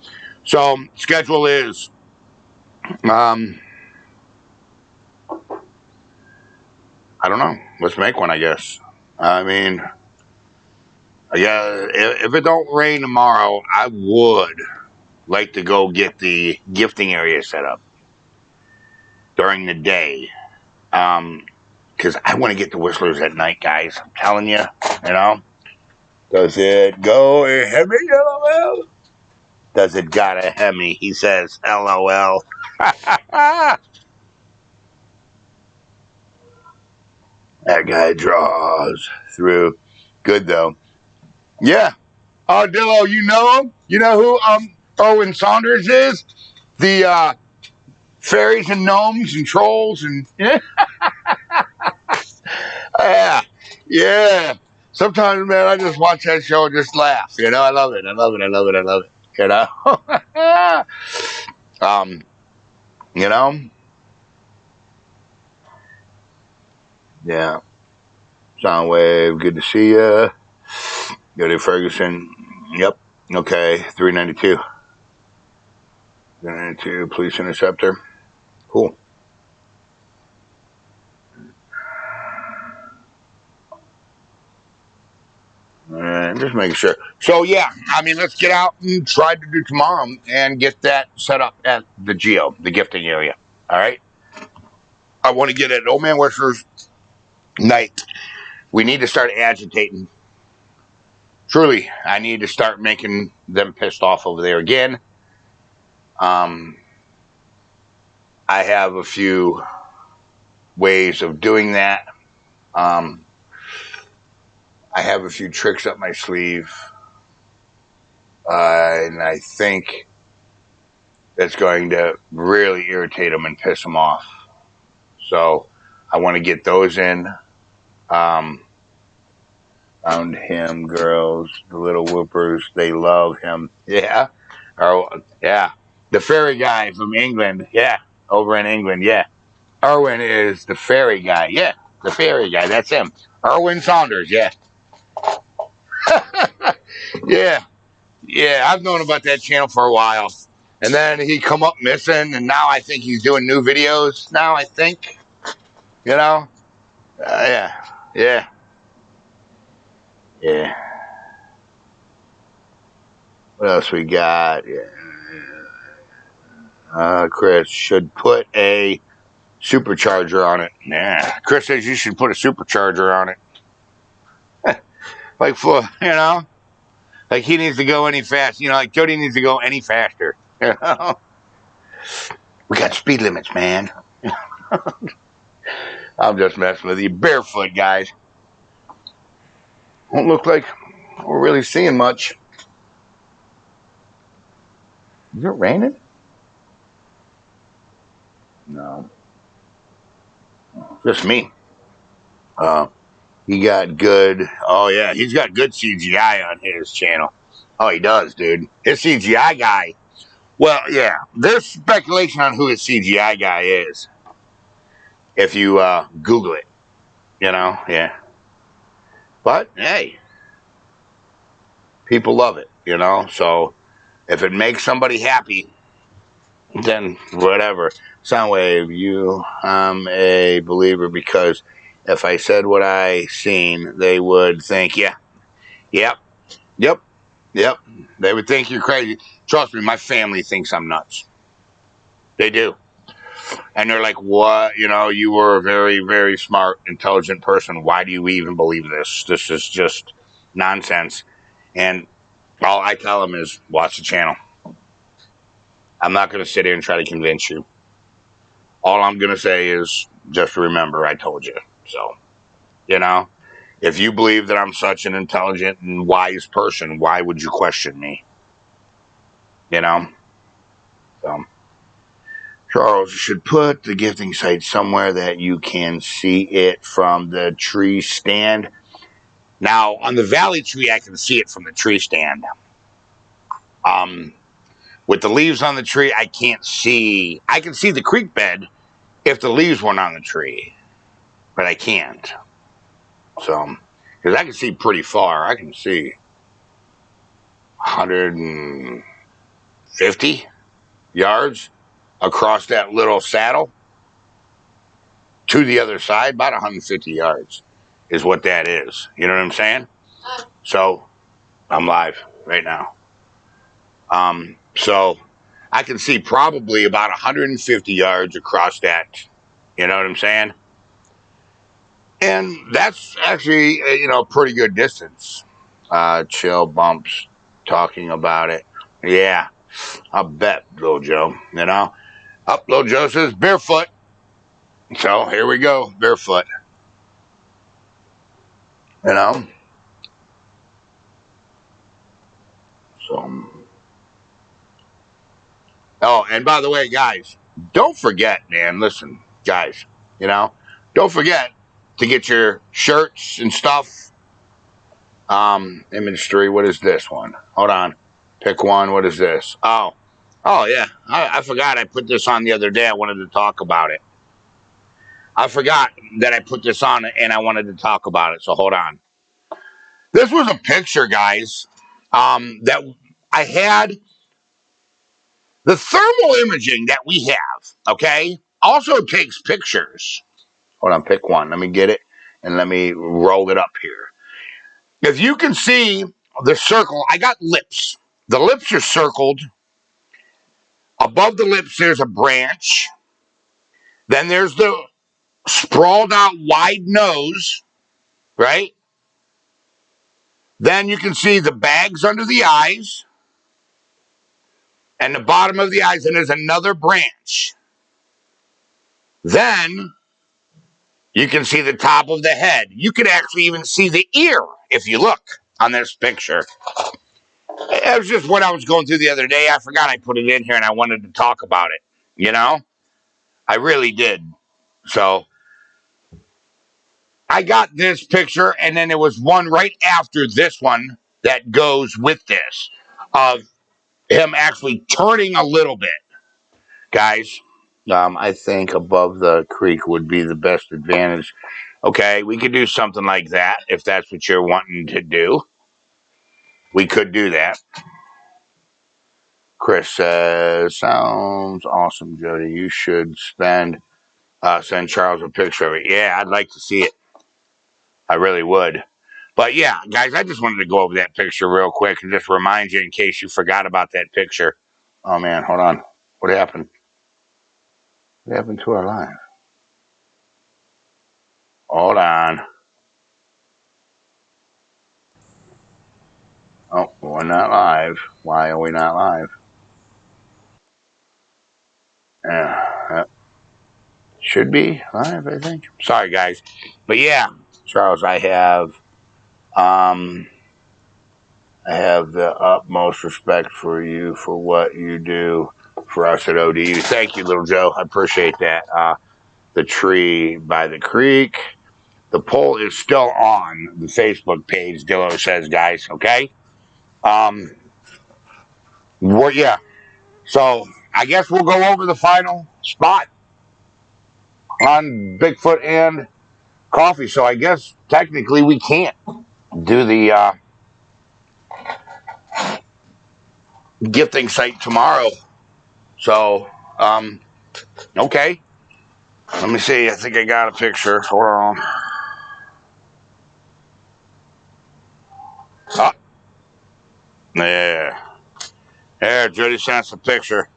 So, schedule is... I don't know. Let's make one, I guess. I mean... Yeah, if it don't rain tomorrow, I would like to go get the gifting area set up during the day. Because I want to get the whistlers at night, guys. I'm telling you, Does it go a Hemi, LOL? Does it got a Hemi? He says, LOL. That guy draws through. Good, though. Yeah. Oh, Dillo, you know him? You know who Owen Saunders is? The fairies and gnomes and trolls and... Yeah. Sometimes, man, I just watch that show and just laugh. I love it. Yeah. Soundwave, good to see ya. Jody Ferguson, yep. Okay, 392. 392, Police Interceptor. Cool. Just making sure. So, yeah, let's get out and try to do tomorrow and get that set up at the the gifting area. All right? I want to get it at Old Man Whistler's night. We need to start agitating. Truly, I need to start making them pissed off over there again. I have a few ways of doing that. I have a few tricks up my sleeve, and I think that's going to really irritate them and piss them off. So I want to get those in. Found him, girls, the little whoopers, they love him. Yeah, Oh, yeah. The fairy guy from England. Yeah. Over in England. Yeah. Erwin is the fairy guy. Yeah. The fairy guy. That's him. Erwin Saunders. Yeah. Yeah. Yeah. I've known about that channel for a while. And then he come up missing, and now I think he's doing new videos. Now I think, you know, yeah, yeah, yeah. What else we got? Yeah. Chris should put a supercharger on it. Yeah, Chris says you should put a supercharger on it. Like for like he needs to go any fast. Like Jody needs to go any faster. We got speed limits, man. I'm just messing with you. Barefoot, guys. Don't look like we're really seeing much. Is it raining? No. Just me. He got good. Oh, yeah. He's got good CGI on his channel. Oh, he does, dude. His CGI guy. Well, yeah. There's speculation on who his CGI guy is. If you Google it. Yeah. But, hey. People love it, So, if it makes somebody happy, then whatever. Soundwave, I'm a believer because if I said what I seen, they would think, yeah, yep, yep, yep. They would think you're crazy. Trust me, my family thinks I'm nuts. They do. And they're like, what? You were a very, very smart, intelligent person. Why do you even believe this? This is just nonsense. And all I tell them is watch the channel. I'm not going to sit here and try to convince you. All I'm going to say is just remember I told you. So, if you believe that I'm such an intelligent and wise person, why would you question me? So, Charles, you should put the gifting site somewhere that you can see it from the tree stand. Now, on the valley tree, I can see it from the tree stand. With the leaves on the tree, I can't see. I can see the creek bed if the leaves weren't on the tree, but I can't. So, because I can see pretty far. I can see 150 yards across that little saddle to the other side. About 150 yards is what that is. You know what I'm saying? So, I'm live right now. So, I can see probably about 150 yards across that. You know what I'm saying? And that's actually, pretty good distance. Chill bumps talking about it. Yeah, I'll bet, Little Joe, Up, Little Joe says barefoot. So here we go, barefoot. So, oh, and by the way, guys, don't forget, man, listen, guys, don't forget to get your shirts and stuff. Image 3, what is this one? Hold on. Pick one. What is this? Oh, yeah. I forgot I put this on the other day. I wanted to talk about it. I forgot that I put this on and I wanted to talk about it. So hold on. This was a picture, guys, that I had. The thermal imaging that we have, okay, also takes pictures. Hold on, pick one. Let me get it and let me roll it up here. If you can see the circle, I got lips. The lips are circled. Above the lips, there's a branch. Then there's the sprawled out wide nose, right? Then you can see the bags under the eyes and the bottom of the eyes, and there's another branch. Then you can see the top of the head. You can actually even see the ear if you look on this picture. It was just what I was going through the other day. I forgot I put it in here and I wanted to talk about it. I really did. So I got this picture, and then there was one right after this one that goes with this of him actually turning a little bit, guys. I think above the creek would be the best advantage. Okay, we could do something like that if that's what you're wanting to do. We could do that. Chris says, "Sounds awesome, Jody. You should send Charles a picture of it." Yeah, I'd like to see it. I really would. But yeah, guys, I just wanted to go over that picture real quick and just remind you in case you forgot about that picture. Oh man, hold on. What happened? What happened to our line? Hold on. Oh, we're not live. Why are we not live? Should be live, I think. Sorry, guys. But yeah, Charles, um, I have the utmost respect for you for what you do for us at ODU. Thank you, little Joe. I appreciate that. The tree by the creek. The poll is still on the Facebook page. Dillo says, guys. Okay. Well, yeah. So I guess we'll go over the final spot on Bigfoot and coffee. So I guess technically we can't do the gifting site tomorrow. So, okay. Let me see. I think I got a picture. Hold on. Oh, yeah. There, Jody sent us a picture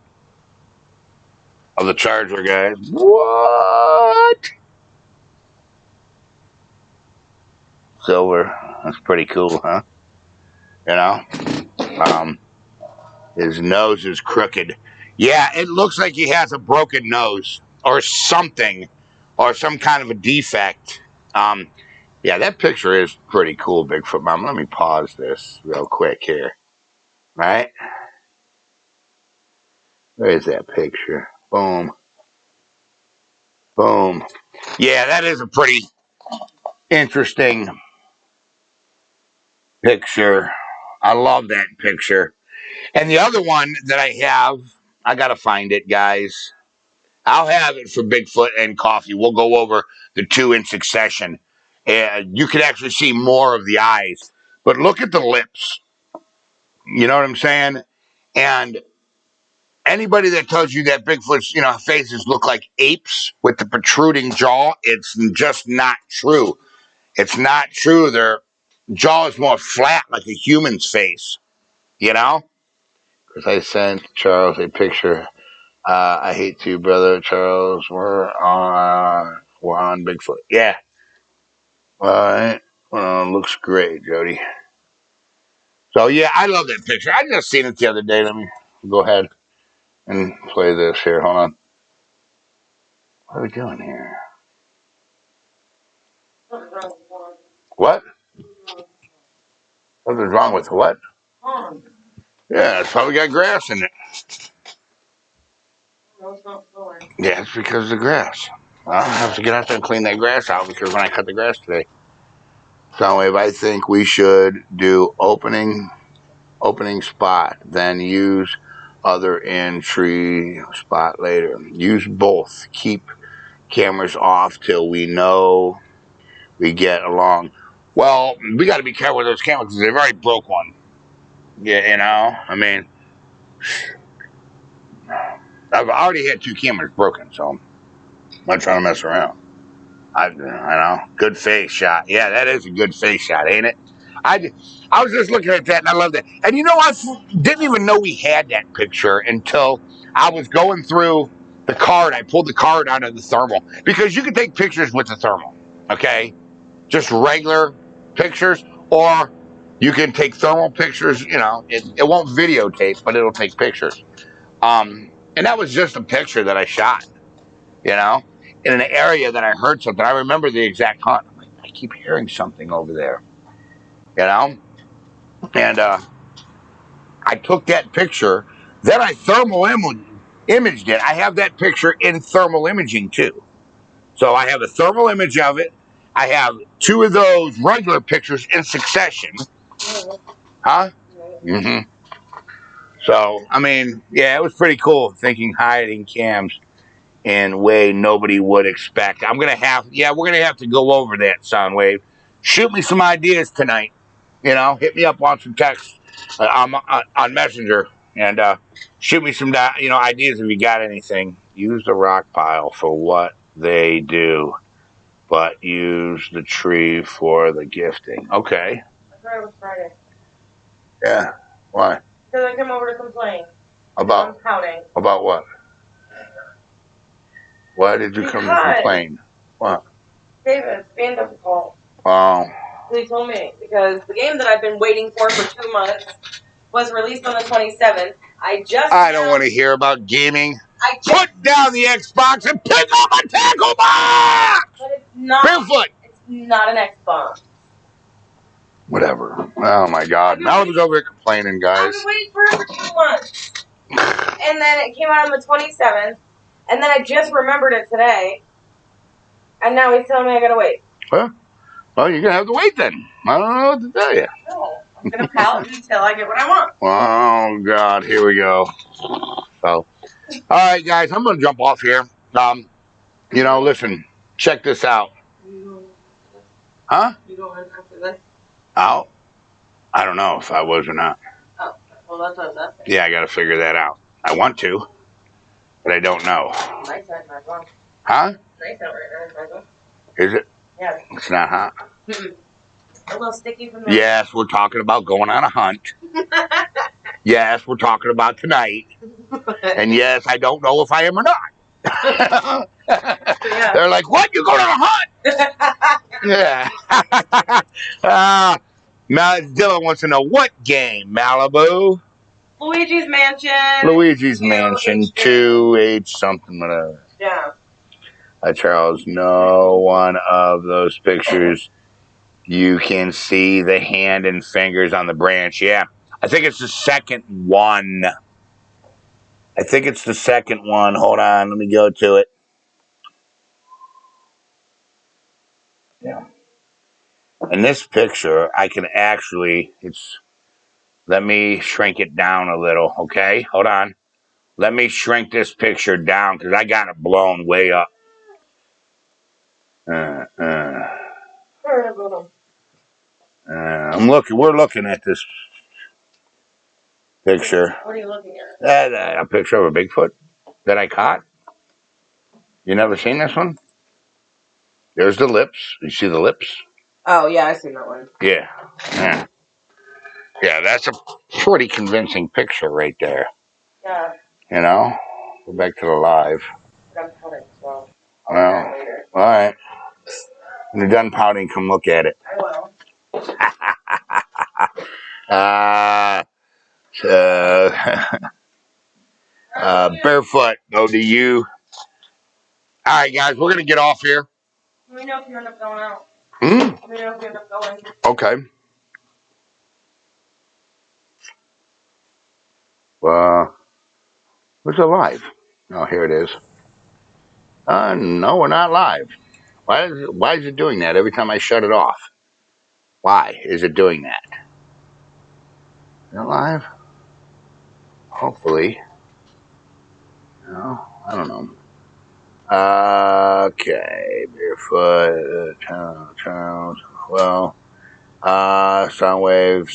of the Charger, guys. What? Silver. That's pretty cool, huh? You know? His nose is crooked. Yeah, it looks like he has a broken nose or something, or some kind of a defect. Yeah, that picture is pretty cool, Bigfoot Mom. Let me pause this real quick here. Right? Where is that picture? Boom. Boom. Yeah, that is a pretty interesting picture. I love that picture. And the other one that I have, I got to find it, guys. I'll have it for Bigfoot and coffee. We'll go over the two in succession. And you can actually see more of the eyes. But look at the lips. You know what I'm saying? And anybody that tells you that Bigfoot's, faces look like apes with the protruding jaw, it's just not true. It's not true. Their jaw is more flat like a human's face, you know? Because I sent Charles a picture. I hate to, brother Charles. We're on Bigfoot. Yeah. All right. Looks great, Jody. So yeah, I love that picture. I just seen it the other day. Let me go ahead and play this here. Hold on. What are we doing here? What? Something's wrong with what? Yeah, it's probably got grass in it. Yeah, it's because of the grass. I'll have to get out there and clean that grass out because when I cut the grass today. Soundwave, I think we should do opening spot, then use other in tree spot later. Use both. Keep cameras off till we know we get along. Well, we got to be careful with those cameras because they've already broke one. Yeah, I mean, I've already had two cameras broken, so I'm not trying to mess around. I know. Good face shot. Yeah, that is a good face shot, ain't it? I, I was just looking at that and I loved it. And I didn't even know we had that picture until I was going through the card. I pulled the card out of the thermal because you can take pictures with the thermal, okay? Just regular pictures, or you can take thermal pictures. It won't videotape, but it'll take pictures. And that was just a picture that I shot, in an area that I heard something. I remember the exact hunt. I'm like, I keep hearing something over there, and I took that picture. Then I thermal imaged it. I have that picture in thermal imaging too. So I have a thermal image of it. I have two of those regular pictures in succession. Huh? Mm-hmm. So, I mean, yeah, it was pretty cool thinking hiding cams in a way nobody would expect. We're going to have to go over that, Soundwave. Shoot me some ideas tonight. Hit me up on some text on Messenger and shoot me some, ideas if you got anything. Use the rock pile for what they do, but use the tree for the gifting. Okay. I thought it was Friday. Yeah. Why? Because I came over to complain. About? I'm pouting. About what? Why did you come to complain? What? David, it's being difficult. Oh. He told me because the game that I've been waiting for 2 months was released on the 27th. I don't want to hear about gaming. Put down the Xbox and pick up a tackle box! But it's not. Bigfoot! It's not an Xbox. Whatever. Oh my God. Malibu's over here complaining, guys. I've been waiting for it for 2 months. And then it came out on the 27th. And then I just remembered it today. And now he's telling me I gotta wait. Huh? Well, you're going to have to wait then. I don't know what to tell you. No. I'm going to pout until I get what I want. Oh, God. Here we go. So, all right, guys. I'm going to jump off here. Listen. Check this out. Huh? You going after this? Out? I don't know if I was or not. Oh, well, that's what I was asking. Yeah, I got to figure that out. I want to, but I don't know. Nice out right now. Huh? Nice out right now. Is it? Yeah. It's not hot? Mm-mm. A little sticky from the... Yes, we're talking about going on a hunt. Yes, we're talking about tonight. And yes, I don't know if I am or not. Yeah. They're like, what? You going on a hunt? Yeah. Dylan wants to know, what game, Malibu? Luigi's Mansion. Luigi's Mansion 2H something, whatever. Yeah. Charles, no one of those pictures you can see the hand and fingers on the branch. Yeah, I think it's the second one. Hold on, let me go to it. Yeah. In this picture, I can actually, let me shrink it down a little, okay? Hold on. Let me shrink this picture down because I got it blown way up. We're looking at this picture. What are you looking at? A picture of a Bigfoot that I caught. You never seen this one? There's the lips. You see the lips? Oh, yeah, I seen that one. Yeah. Yeah, that's a pretty convincing picture right there. Yeah. Go back to the live. I'm pouting, so I'll Well, later. all right. When you're done pouting, come look at it. I will. Barefoot, go to you. All right, guys, we're going to get off here. Let me know if you end up going out. Let me know if you end up going. Okay. Where's it live? Oh, here it is. No, we're not live. Why is it doing that every time I shut it off? Why is it doing that? Is it live? Hopefully. No, I don't know. Okay, Barefoot, Charles. Well, Soundwave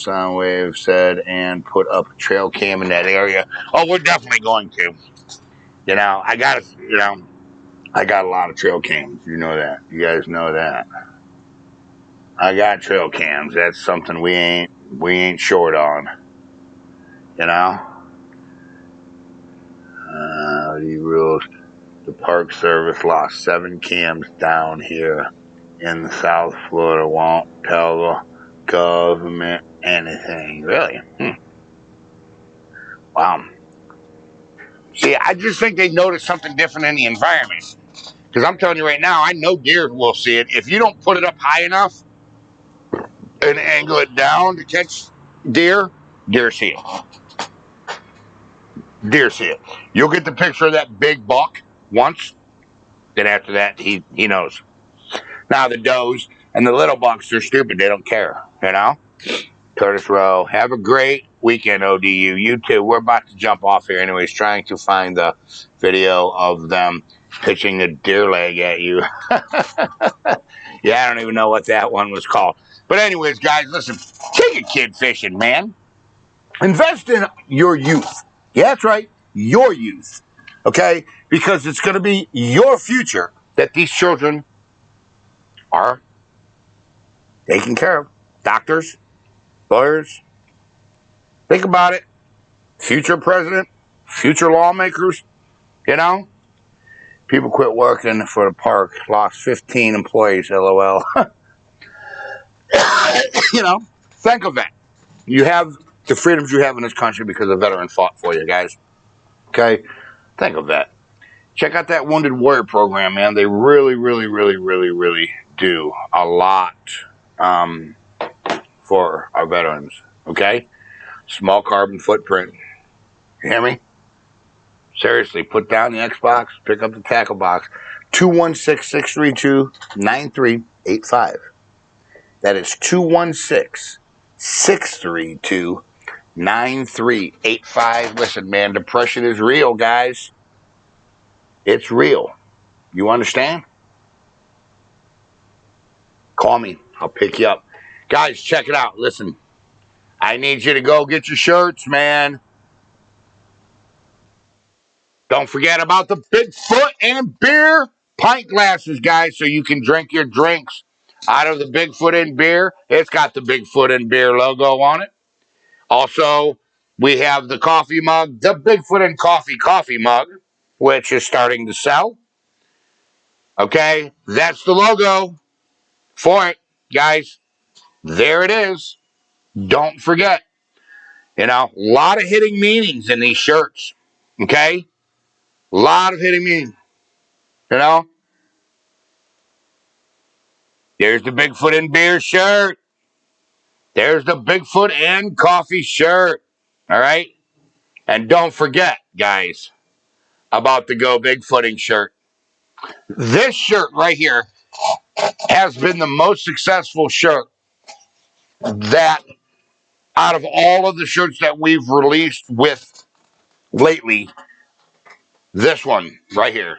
said, and put up a trail cam in that area. Oh, we're definitely going to. I got a lot of trail cams. You know that. You guys know that. I got trail cams. That's something we ain't short on. The rules. The Park Service lost 7 cams down here in South Florida. Won't tell the government anything. Really? Wow. See, I just think they noticed something different in the environment. Because I'm telling you right now, I know deer will see it. If you don't put it up high enough and angle it down to catch deer see it. Deer see it. You'll get the picture of that big buck once. Then after that, he knows. Now the does and the little bucks, they're stupid. They don't care, Curtis Rowe, have a great Weekend ODU. You too. We're about to jump off here anyways, trying to find the video of them pitching the deer leg at you. Yeah, I don't even know what that one was called. But anyways, guys, listen, take a kid fishing, man. Invest in your youth. Yeah, that's right, your youth. Okay? Because it's going to be your future that these children are taken care of. Doctors, lawyers. Think about it. Future president, future lawmakers, you know? People quit working for the park, lost 15 employees, LOL. You know, think of that. You have the freedoms you have in this country because a veteran fought for you, guys. Okay? Think of that. Check out that Wounded Warrior program, man. They really, really, really, really, really do a lot for our veterans. Okay? Small carbon footprint. You hear me? Seriously, put down the Xbox, pick up the tackle box. 216-632-9385. That is 216-632-9385. Listen, man, depression is real, guys. It's real. You understand? Call me. I'll pick you up. Guys, check it out. Listen, I need you to go get your shirts, man. Don't forget about the Bigfoot and beer pint glasses, guys, so you can drink your drinks out of the Bigfoot and beer. It's got the Bigfoot and beer logo on it. Also, we have the coffee mug, the Bigfoot and coffee mug, which is starting to sell. Okay, that's the logo for it, guys. There it is. Don't forget. You know, a lot of hitting meanings in these shirts. Okay? A lot of hitting meanings. You know? There's the Bigfoot and beer shirt. There's the Bigfoot and coffee shirt. All right? And don't forget, guys, about the Go Bigfooting shirt. This shirt right here has been the most successful shirt that out of all of the shirts that we've released with lately, this one right here.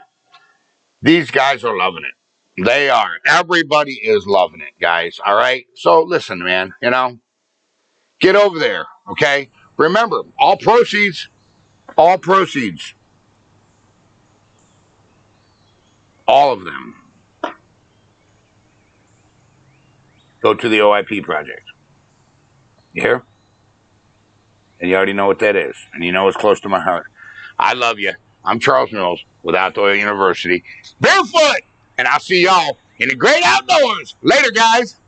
These guys are loving it. They are. Everybody is loving it, guys. All right? So listen, man, you know, get over there, okay? Remember, all proceeds, all of them go to the OIP project. You hear? And you already know what that is. And you know it's close to my heart. I love you. I'm Charles Mills with Outdoor University. Barefoot! And I'll see y'all in the great outdoors. Later, guys.